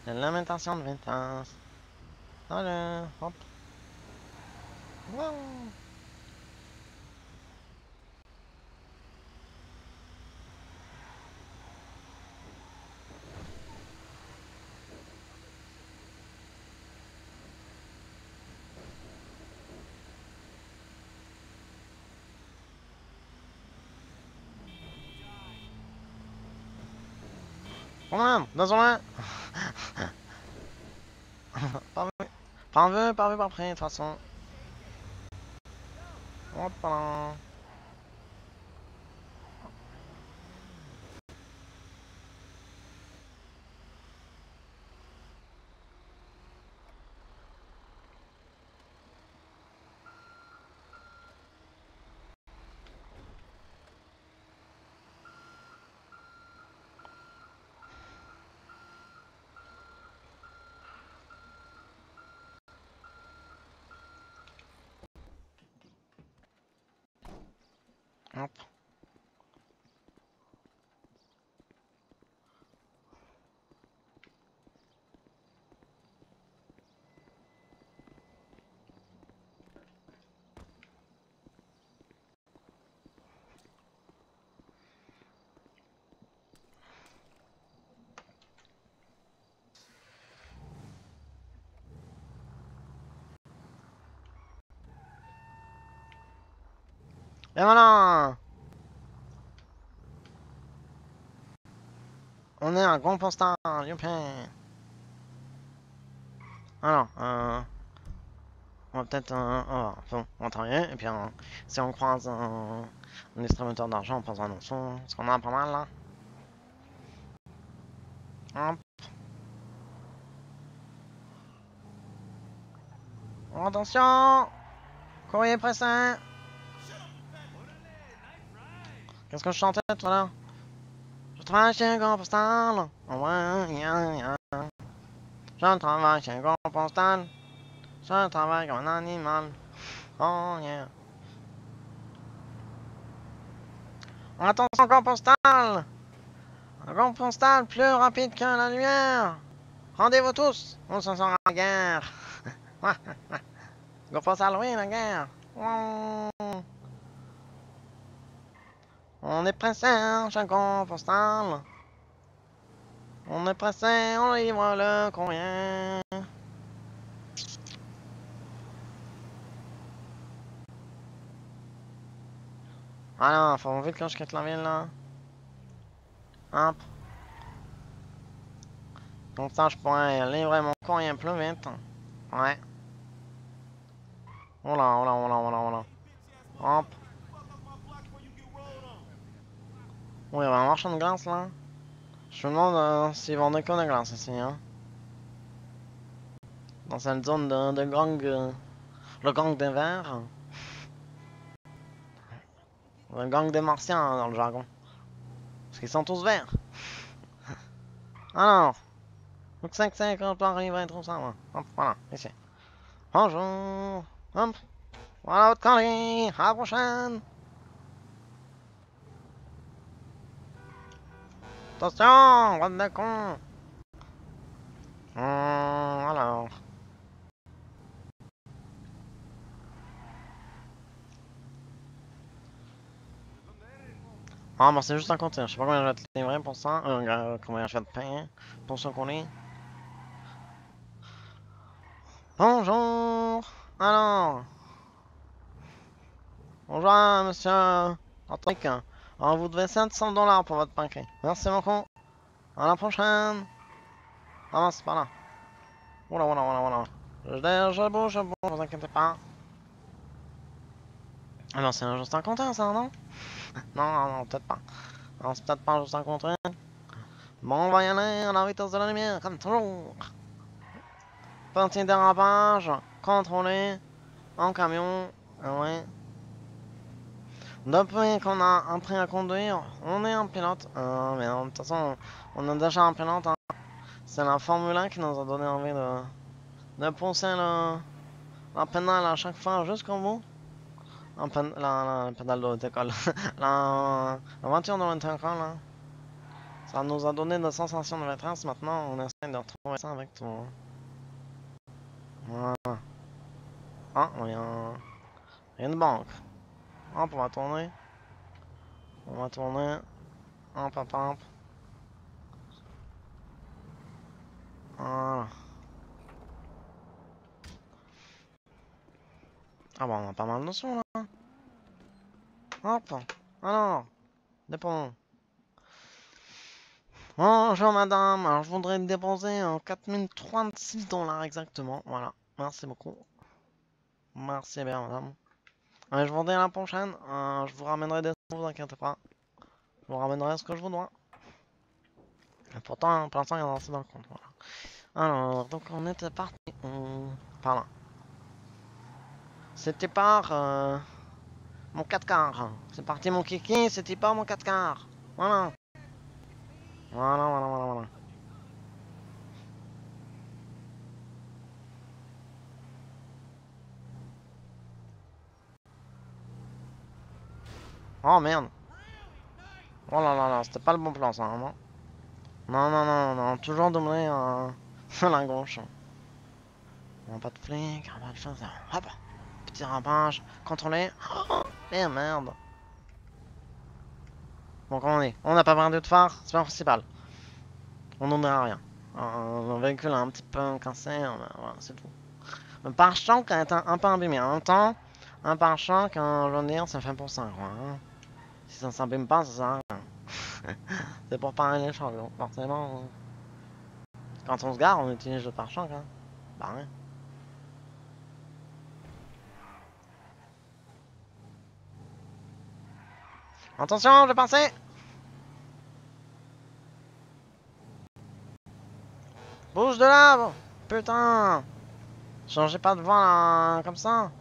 les limitations de vitesse. Allez, hop. Wow. Quand même, désolé. Pas vu, pas vu, pas pris, de toute façon. Hop là. Hop. Et voilà. On est un grand postal, youpi. Alors, on va peut-être, on va travailler, et puis si on croise un distributeur d'argent, on prendra nos sous, parce qu'on en a pas mal là. Hop. Attention! Courrier pressé! Qu'est-ce que je chantais tout à l'heure? Je travaille chez un grand postal. Oh ouais, Je travaille chez un grand postal. Je travaille comme un animal. Oh yeah. Attention, grand postal! Un grand postal plus rapide que la lumière! Rendez-vous tous! On se sent la guerre! Grand postal, oui, la guerre! On est pressé, chez un grand postal. On est pressé, on livre le courrier. Ah non, faut vite que je quitte la ville là. Hop. Comme ça, je pourrais livrer mon courrier plus vite. Ouais. Oh là, oh là, oh là, oh là, oh là. Hop. Bon, il y avait un marchand de glace là. Je me demande s'ils vendaient que de glace ici, hein. Dans cette zone de gang. Le gang des verts. Le gang des martiens hein, dans le jargon. Parce qu'ils sont tous verts. Alors. Donc 5 quand on arrive à être ça, moi. Hop, voilà, ici. Bonjour. Hop. Voilà votre colis. À la prochaine. Attention, bande de con. Alors. Ah, bah c'est juste un conteneur. Je sais pas combien je vais te livrer pour ça. Combien je vais te payer pour ce colis. Bonjour. Alors. Bonjour, monsieur. Patrick. Alors, vous devez 700 $ pour votre paquet. Merci beaucoup. À la prochaine. Ah, non, c'est pas là. Oula, oula, oula, oula. Je bouge, vous inquiétez pas. Ah non, c'est un juste un compteur, ça, non? Non, non, non, peut-être pas. Non, c'est peut-être pas juste un compteur. Bon, on va y aller à la vitesse de la lumière, comme toujours. Petit dérapage, contrôlé, en camion, ah ouais. Depuis qu'on a appris à conduire, on est un pilote. Mais de toute façon, on est déjà un pilote. Hein. C'est la Formule 1 qui nous a donné envie de pousser la pédale à chaque fois jusqu'au bout. La pédale de l'auto-école. la voiture de l'auto-école. Hein. Ça nous a donné des sensations de maîtresse. Maintenant, on essaie de retrouver ça avec tout. Voilà. Ah, il y a une banque. Hop, on va tourner. On va tourner. Hop, hop, hop. Voilà. Ah bah on a pas mal de sons là. Hop. Alors. Dépend. Bonjour madame. Alors je voudrais déposer 4036 $ exactement. Voilà. Merci beaucoup. Merci bien madame. Allez, je vous dis à la prochaine. Je vous ramènerai des sons, vous inquiétez pas. Je vous ramènerai ce que je vous dois. Et pourtant, pour l'instant, il y en a assez dans le compte. Voilà. Alors, donc on était parti. Par là. C'était par mon 4 quarts. C'est parti mon kiki, c'était par mon 4 quarts. Voilà. Voilà, voilà, voilà, voilà. Oh merde. Oh là là là, c'était pas le bon plan ça, hein, non? Non, non, non, non, toujours doubler la gauche. On pas de flic, pas de chose. Hop. Petit rapage, contrôlé. Oh, merde. Bon, comment on est? On n'a pas perdu de phare, c'est pas principal. On n'en à rien. Le véhicule est un petit peu cassé, voilà, c'est tout. Le pare-choc est un peu abîmé. En même temps, un pare-choc, je veux dire, c'est fait pour ça, quoi. Hein. Si ça s'abîme pas, ça sert à rien. C'est pour parer les chocs, donc forcément. Quand on se gare, on utilise le pare-choc, hein. Bah ouais. Attention, je vais passer! Bouge de là! Putain! Changez pas de voie là, comme ça!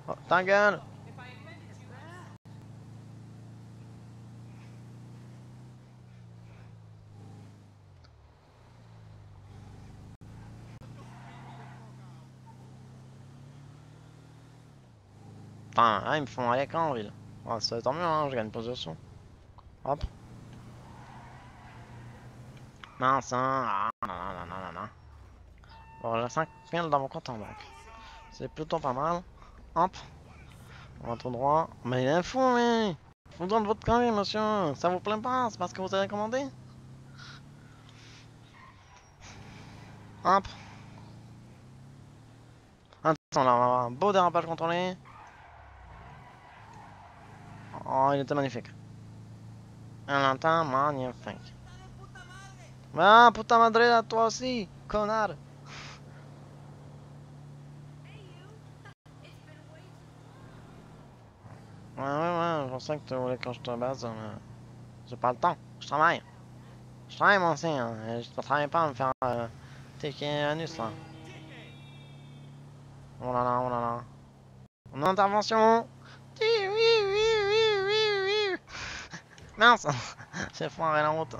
Oh, ta gueule! Putain, là, ils me font aller quand en ville? Ouais, ça tant mieux, hein, je gagne position. Hop. Mince, hein. Ah, nanana. Bon, j'ai 5000 dans mon compte en banque. C'est plutôt pas mal. Hop. On va tout droit. Mais il est fou, mais. Faut donner votre colis, monsieur. Ça vous plaît pas? C'est parce que vous avez commandé? Hop. Attention, là, on va avoir un beau dérapage contrôlé. Oh, il était magnifique. Un latin magnifique. Ah, puta madre, là, toi aussi, connard. Ouais, je sais que tu voulais que je te baise, mais... J'ai pas le temps. Je travaille. Je travaille moi aussi. Hein. Je travaille pas à me faire tecker l'anus là. Oh là là, oh là là. On a intervention. Oui, oui, oui, oui, oui, oui. Mince. J'ai foiré la route.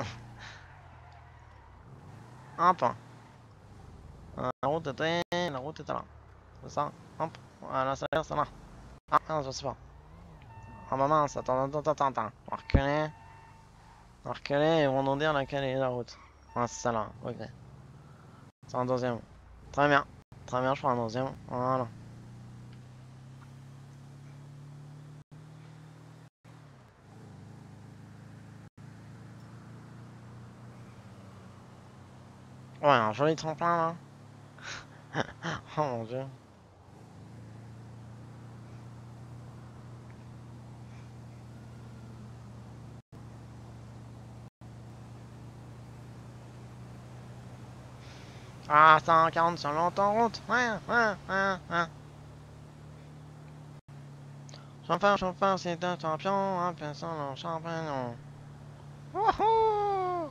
Hop. La route était là. C'est ça. Hop. Voilà, ça là. Ah, non, je sais pas. Ah bah mince, attends. On va reculer. On va reculer et on va nous dire laquelle est la route. Ah, c'est celle-là. Ok. C'est un deuxième. Très bien. Très bien, je prends un deuxième. Voilà. Ouais, un joli tremplin là. Oh mon dieu. Ah, 140 sur l'autoroute. Ouais. Chauffeur, c'est un champion. Appelons le champignon. Wouhou!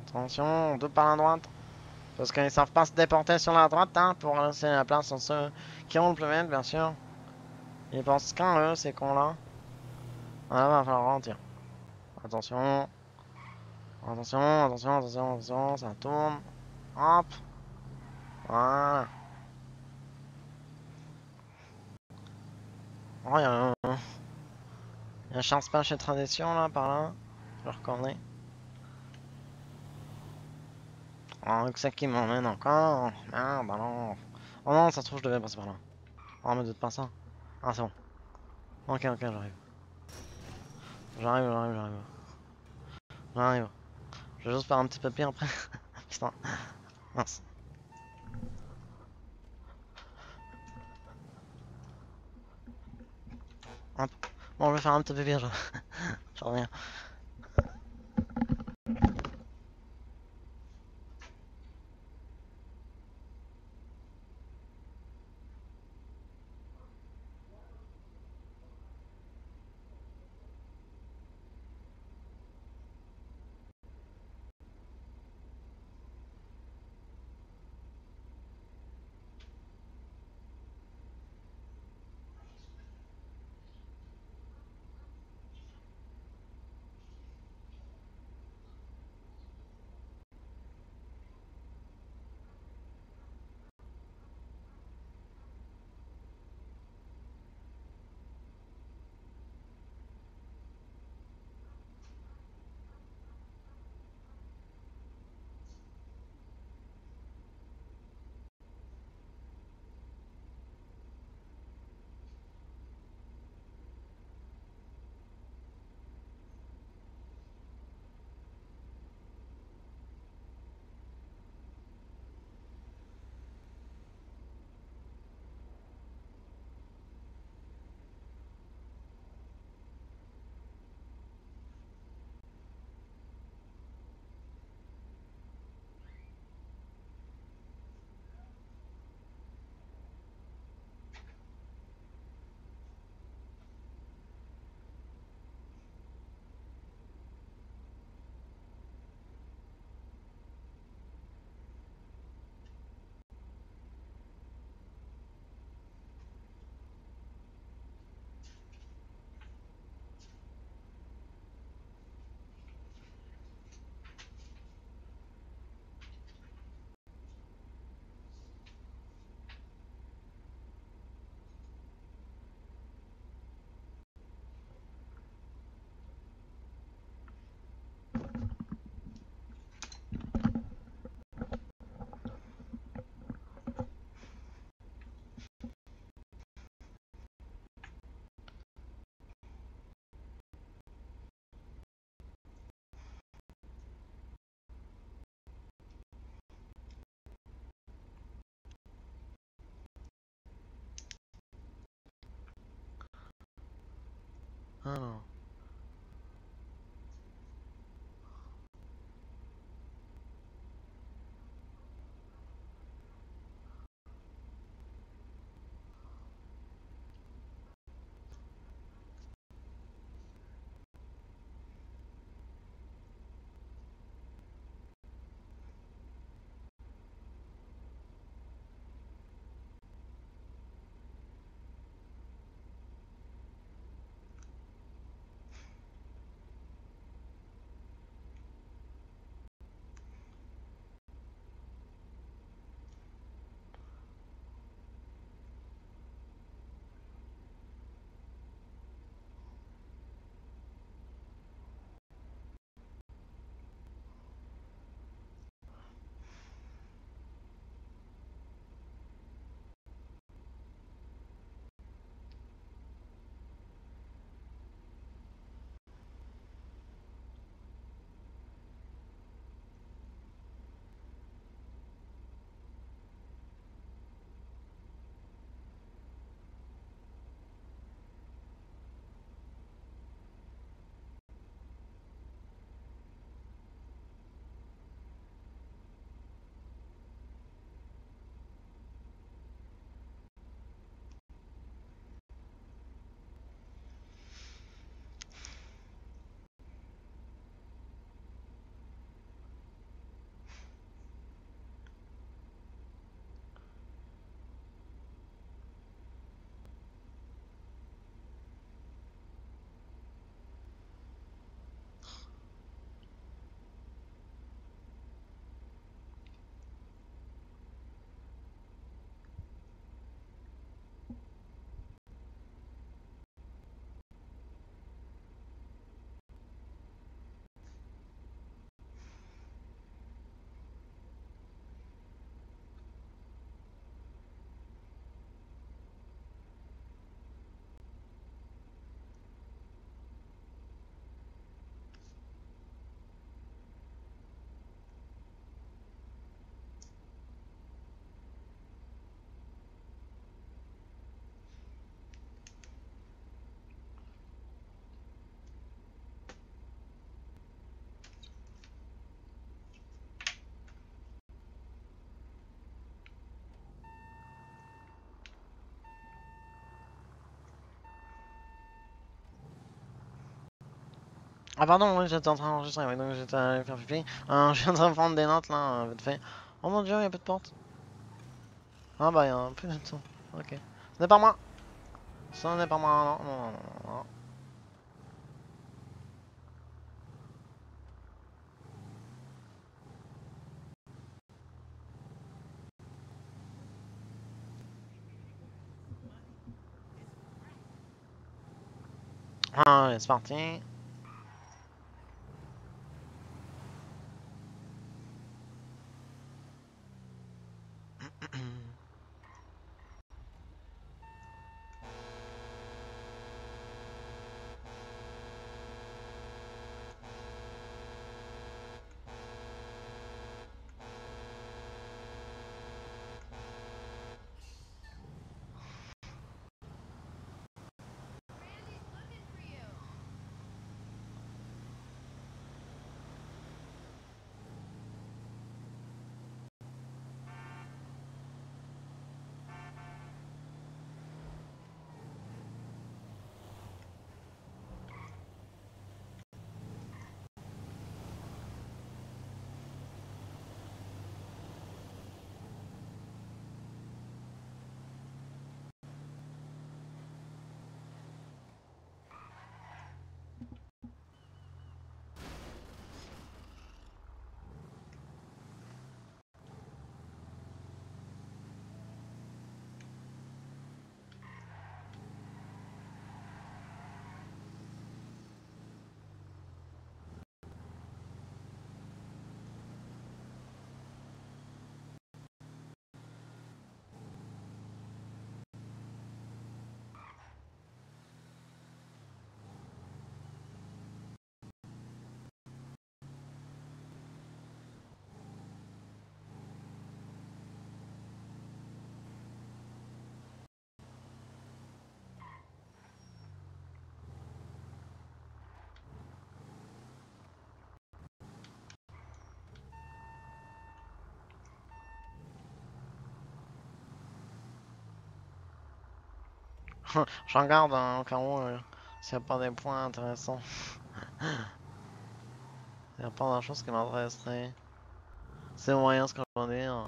Attention, deux par la droite. Parce qu'ils savent pas se déporter sur la droite, hein, pour laisser la place à ceux qui ont le plus vite, bien sûr. Ils pensent qu'à eux, ces cons-là. Ah, va falloir ralentir. Attention. Attention, ça tourne. Hop. Voilà. Oh, y a un Charles Page et Tradition, là, par là. Je le reconnais. Oh, que c'est qui m'emmène encore? Merde, alors. Oh non, ça se trouve, je devais passer par là. Oh, me doute pas ça. Ah, c'est bon. Ok, j'arrive. J'arrive. Je vais juste faire un petit peu pire après. Putain, mince. Hop. Bon, je vais faire un petit peu pire, je reviens. Alors. Ah pardon, oui, j'étais en train d'enregistrer, ouais, donc j'étais allé faire pipi. Je suis en train de prendre des notes là, vite fait. Oh mon dieu, y'a plus de porte. Ah bah y'a un peu de temps. Ok. Ce n'est pas moi. Ce n'est pas moi, non, non, non, non, non. Allez, c'est parti. Je regarde hein, au cas où s'il n'y a pas des points intéressants. Il n'y a pas de choses qui m'intéresseraient. C'est moyen ce que je veux dire.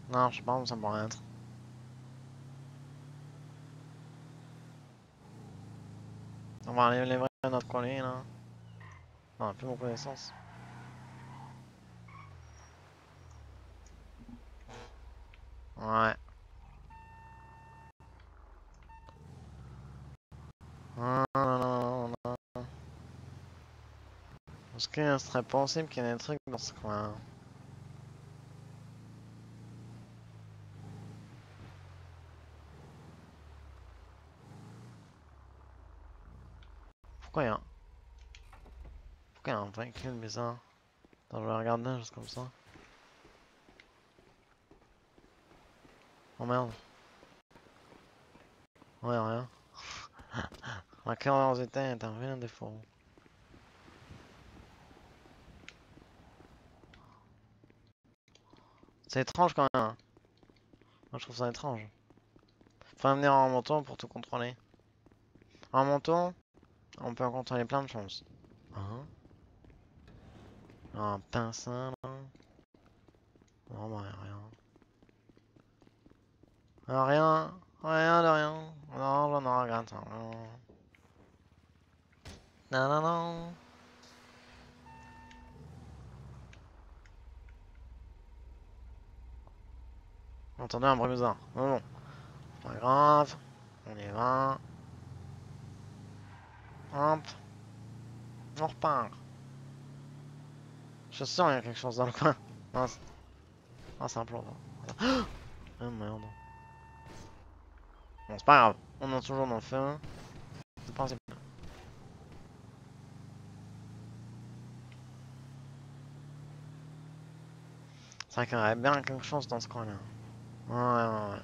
Non, je sais pas où ça pourrait être. On va aller livrer notre colis là. On a plus beaucoup d'essence. Ouais. Non, non, non, non, non. Est-ce qu'il serait possible qu'il y ait des trucs dans ce coin? Pourquoi Pourquoi il y a un véhicule bizarre? Attends, je vais regarder juste comme ça. Oh merde. Ouais, rien. Ma curiosité intervient à défaut. C'est étrange quand même. Hein. Moi je trouve ça étrange. Faut venir en moto pour tout contrôler. En moto, on peut contrôler plein de choses. Hein? Un pince là. Non, bah rien. Rien. Rien de rien. Non, j'en ai regrette. Non, non, non. J'ai entendu un bruit bizarre. Mais bon, pas grave. On y va. Hop. On repart. Je suis sûr qu'il y a quelque chose dans le coin. Mince. Ah, c'est un plan. Ah merde. Bon, c'est pas grave. On est toujours dans le feu. C'est pas possible. C'est vrai qu'il y aurait bien quelque chose dans ce coin-là. Ouais, ouais, ouais.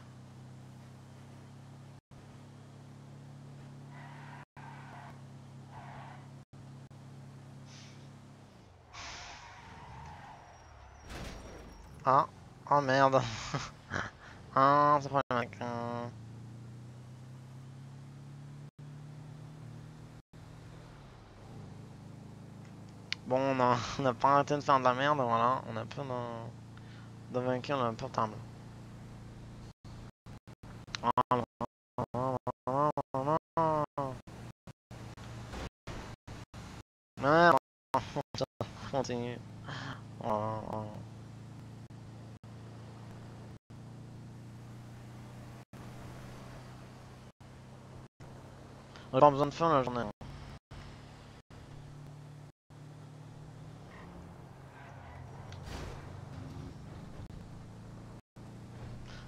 Ah. Oh merde. Ah, c'est problématique. Bon, on a pas arrêté de faire de la merde, voilà. On a peu de vainqueurs un peu table. Merde, continue. Oh. On a pas besoin de feu la journée.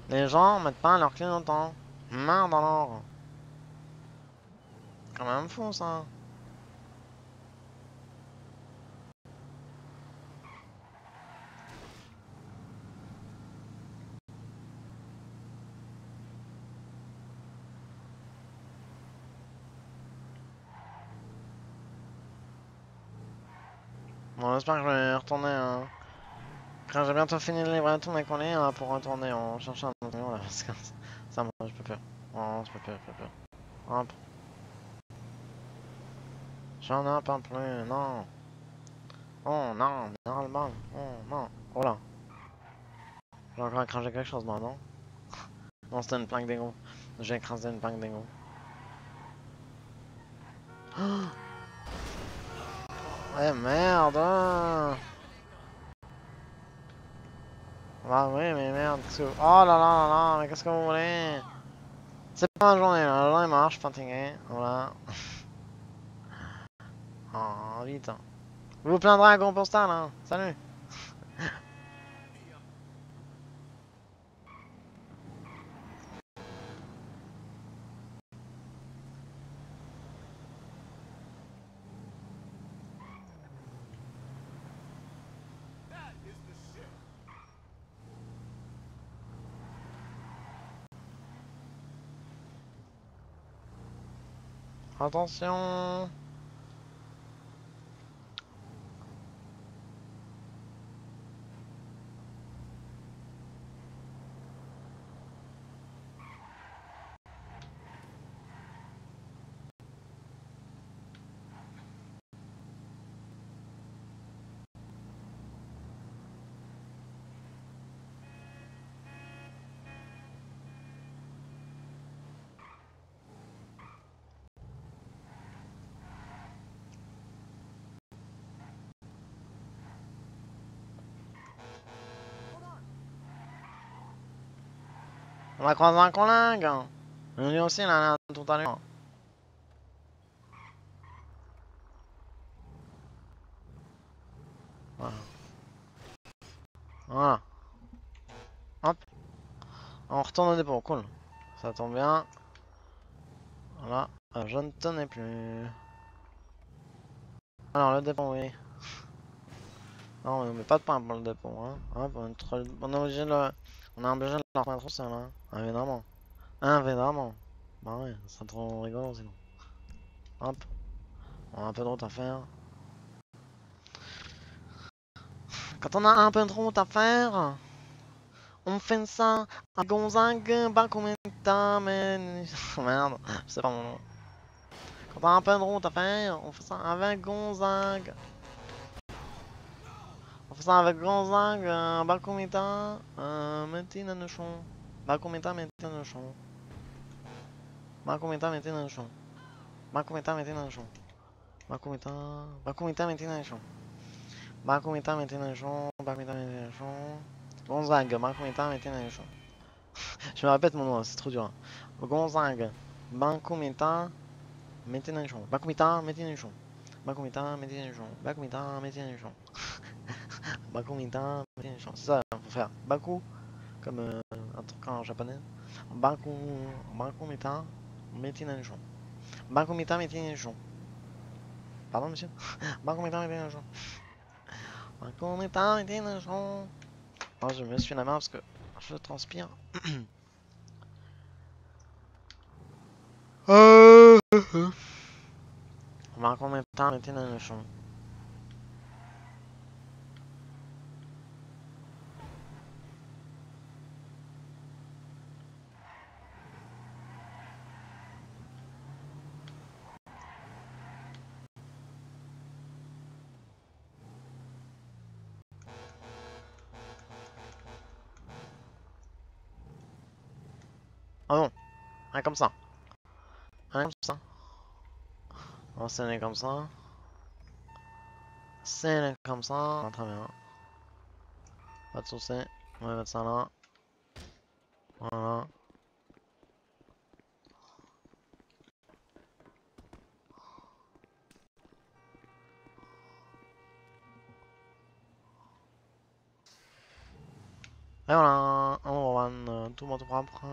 Les gens mettent pas leur clignotant. Merde alors. Quand même fou ça. Bon, j'espère que je vais retourner. Quand j'ai bientôt fini de livrer tous mes colis pour retourner en cherchant un autre numéro là. Parce que ça me. Je peux plus. Oh, je peux plus, je peux plus. Hop. J'en ai pas plus, non. Oh non, normal. Oh non. Oh là. J'ai encore écrasé quelque chose moi, non? Non, c'était une planque d'égo. J'ai écrasé une planque d'égo. Eh merde! Bah oui, mais merde, qu'est-ce que... Oh là là là là, mais qu'est-ce que vous voulez? C'est pas la journée, la journée marche, je suis fatigué, voilà. Oh, vite. Vous vous plaindrez à Gros Postal, hein. Salut! Attention! On a croisé un collègue! Lui aussi, là, tout à l'heure. Voilà. Voilà. Hop. On retourne au dépôt, cool. Ça tombe bien. Voilà. Je ne tenais plus. Alors, le dépôt, oui. Non, on met pas de pain pour le dépôt, hein. Hop, on est obligé de le... On est obligé de le remettre au sol, hein. Évidemment. Évidemment. Bah ouais, c'est trop rigolo sinon. Hop. On a un peu de route à faire. Quand on a un peu de route à faire, on fait ça à Gonzague, Bacometa, mais... Merde, c'est pas mon nom. Quand on a un peu de route à faire, on fait ça avec Gonzague. On fait ça avec Gonzague, Bacometa, Métinanechon. Bacometa, Métinanechon. Bacometa, Métinanechon. Bacometa, Métinanechon. Bacometa, Bacometa, Métinanechon. Bacometa, Métinanechon. Bacometa, Métinanechon. Gonzague, Bacometa, Métinanechon. Je me répète mon nom, c'est trop dur. Gonzague, Bacometa, Métinanechon. Bacometa, Métinanechon. Bacometa, Métinanechon. Bacometa, Métinanechon. Bacometa, Métinanechon. C'est ça, faut faire. Baku, comme un truc en japonais. Baku, Bacometa, Métinanechon. Bacometa, Métinanechon. Pardon, monsieur? Bacometa, Métinanechon. Bacometa, Métinanechon. Oh, je me suis la main parce que je transpire. Bacometa, Métinanechon. Ah non. Un comme ça. Un comme ça. On va s'aligner comme ça. C'est comme ça. Ah, très bien. Pas de soucis. On va mettre ça là. Voilà. Et voilà. On va run tout monde propre.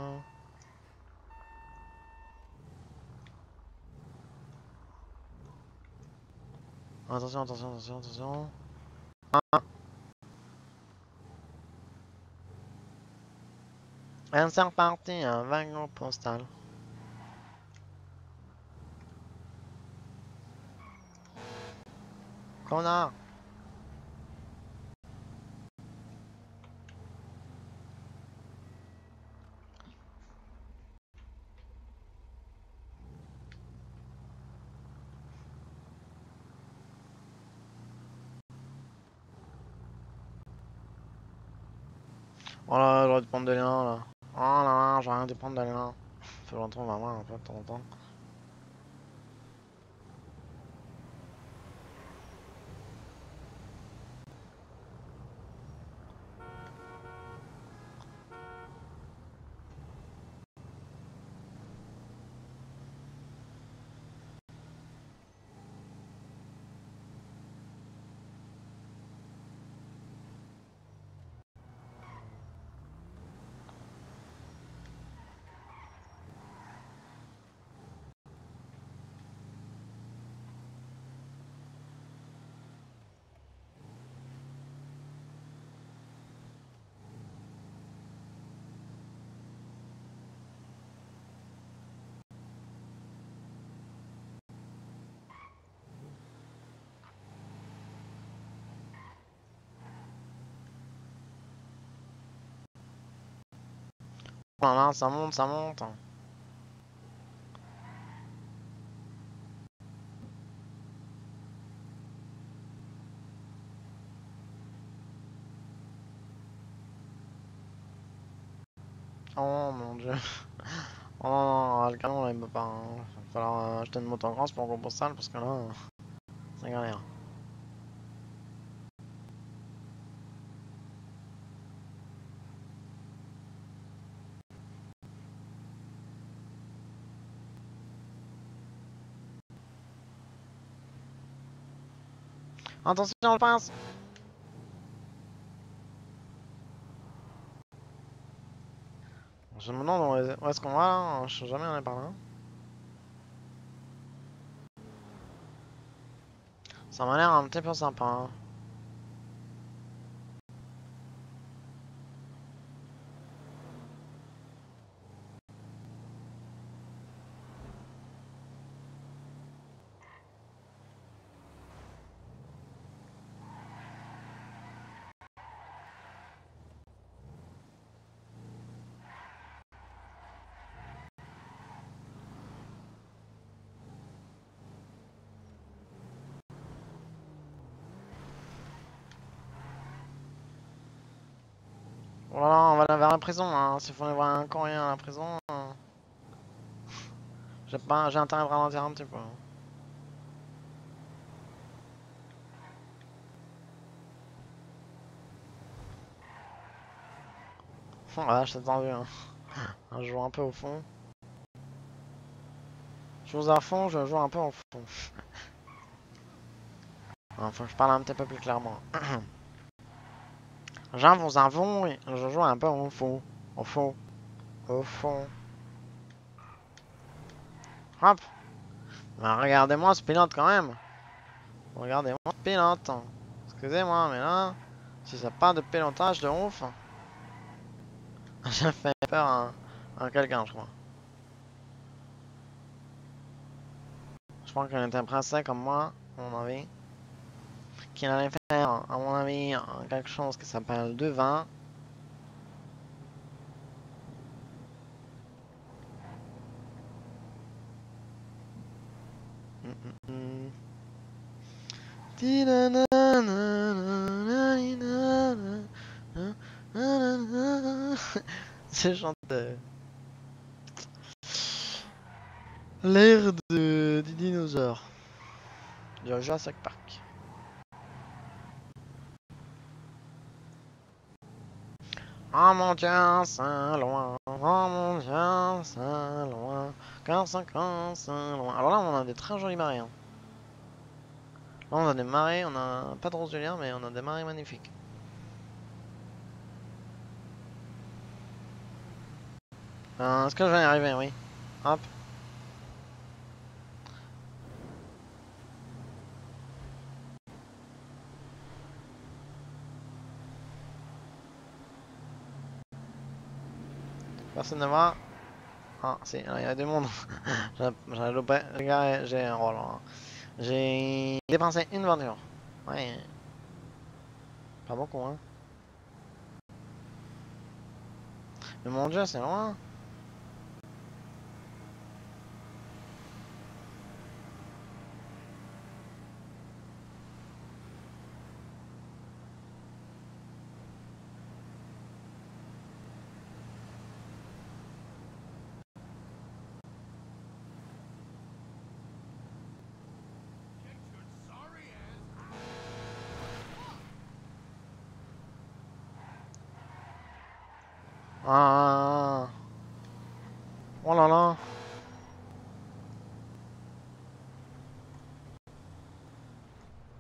Attention, attention, attention, attention. Ah. Et c'est reparti, un wagon postal. Connard. Voilà, j'aurais dû prendre des liens là. Oh là là, j'ai rien dû prendre des liens. Fait longtemps, on va voir un peu de temps en temps. Oh là là, ça monte, ça monte. Oh mon dieu. Oh non, non, le canon là il peut pas. Hein. Il va falloir acheter une moto en France pour qu'on postale parce que là, c'est galère. Attention, on le passe. Je me demande où est-ce qu'on va là. Je sais jamais on est par là. Ça m'a l'air un petit peu sympa. Hein. Voilà, on va aller vers la prison. Hein. S'il faut aller voir un courrier à la prison, j'ai intérêt à ralentir un petit peu. Hein. Oh la vache, c'est tendu. Hein. Je joue un peu au fond. Je joue à fond, je joue un peu au fond. Faut que je parle un petit peu plus clairement. J'en vous avoue, je joue un peu au fond. Au fond. Au fond. Hop. Ben, regardez-moi ce pilote quand même. Regardez-moi ce pilote. Excusez-moi, mais là, si c'est pas de pilotage de ouf, j'ai fait peur à quelqu'un, je crois. Je crois qu'il était pressé comme moi, à mon avis. Qu'il allait faire, à mon avis, quelque chose qui s'appelle du vin. C'est chanté. L'ère des dinosaures. Du Jurassic Park. Oh mon Dieu, c'est loin. Oh mon Dieu, c'est loin. 45 c'est loin. Alors là, on a des très jolies marées. Hein. Là, on a des marées, on a pas de roselière, mais on a des marées magnifiques. Est-ce que je vais y arriver? Oui. Hop. Personne ne voit. Ah, si, il y a du monde. J'ai loupé. Les gars, j'ai un rôle. Hein. J'ai dépensé une voiture. Ouais. Pas beaucoup, hein. Mais mon Dieu, c'est loin. Ah. Oh là là.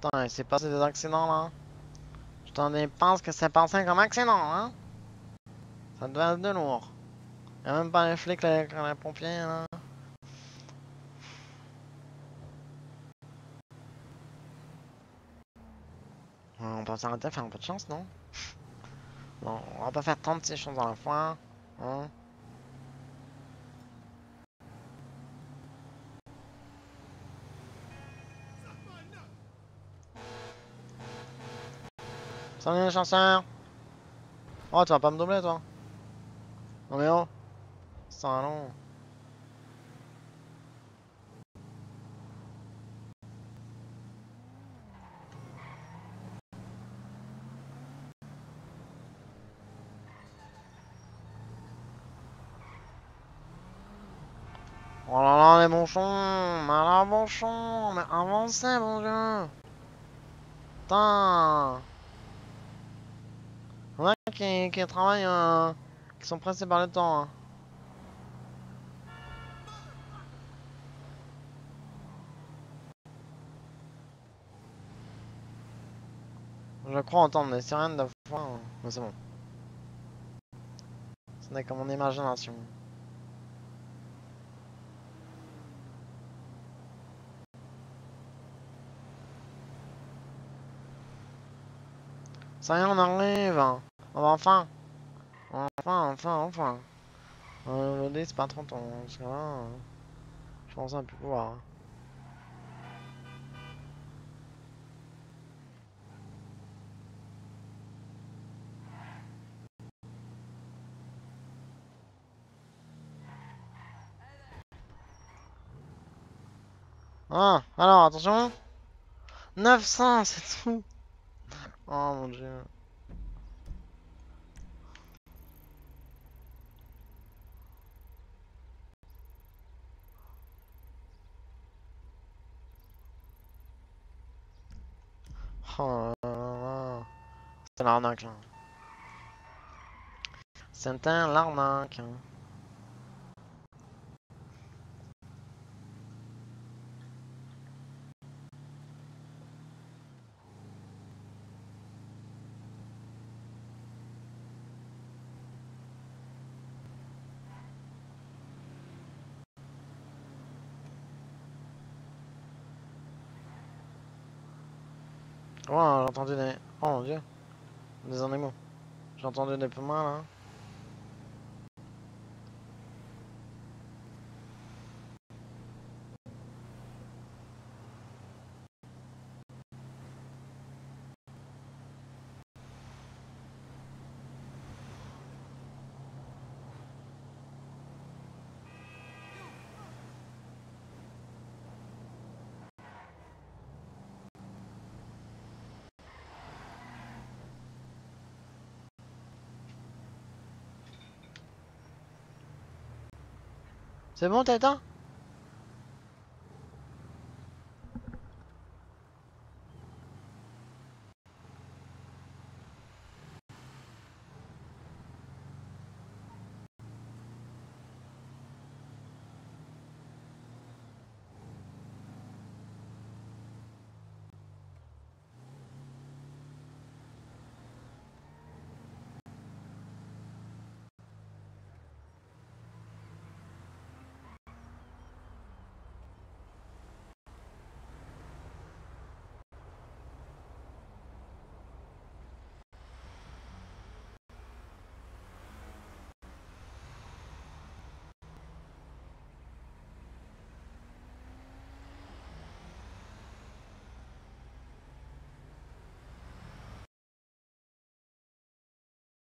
Putain, il s'est passé des accidents là. Je t'en pense que c'est passé comme accident, hein. Ça devait être de lourd. Y'a même pas les flics, les pompiers là. On peut s'arrêter, faire un peu de chance, non? Non, on va pas faire 36 choses à la fois. Hein? Salut les chasseurs! Oh, tu vas pas me doubler toi? Non mais oh! Salon! Oh là là, les bonchons! Mais là, bonchons! Mais avancez, mon dieu! Putain! Y'en a qui travaillent, qui sont pressés par le temps. Hein. Je crois entendre des sirènes de fois, hein. Mais c'est bon. Ce n'est que mon imagination. Ça y est, on arrive! On va enfin! Enfin! Le dé, c'est pas 30 ans, parce que là, je pense à plus pouvoir. Ah, alors, attention! 900, c'est tout! Oh mon dieu. Oh là là. C'est l'arnaque là. C'est un l'arnaque. Oh, j'ai entendu des... Oh mon dieu. Des animaux. J'ai entendu des pumas là. C'est bon, Tata?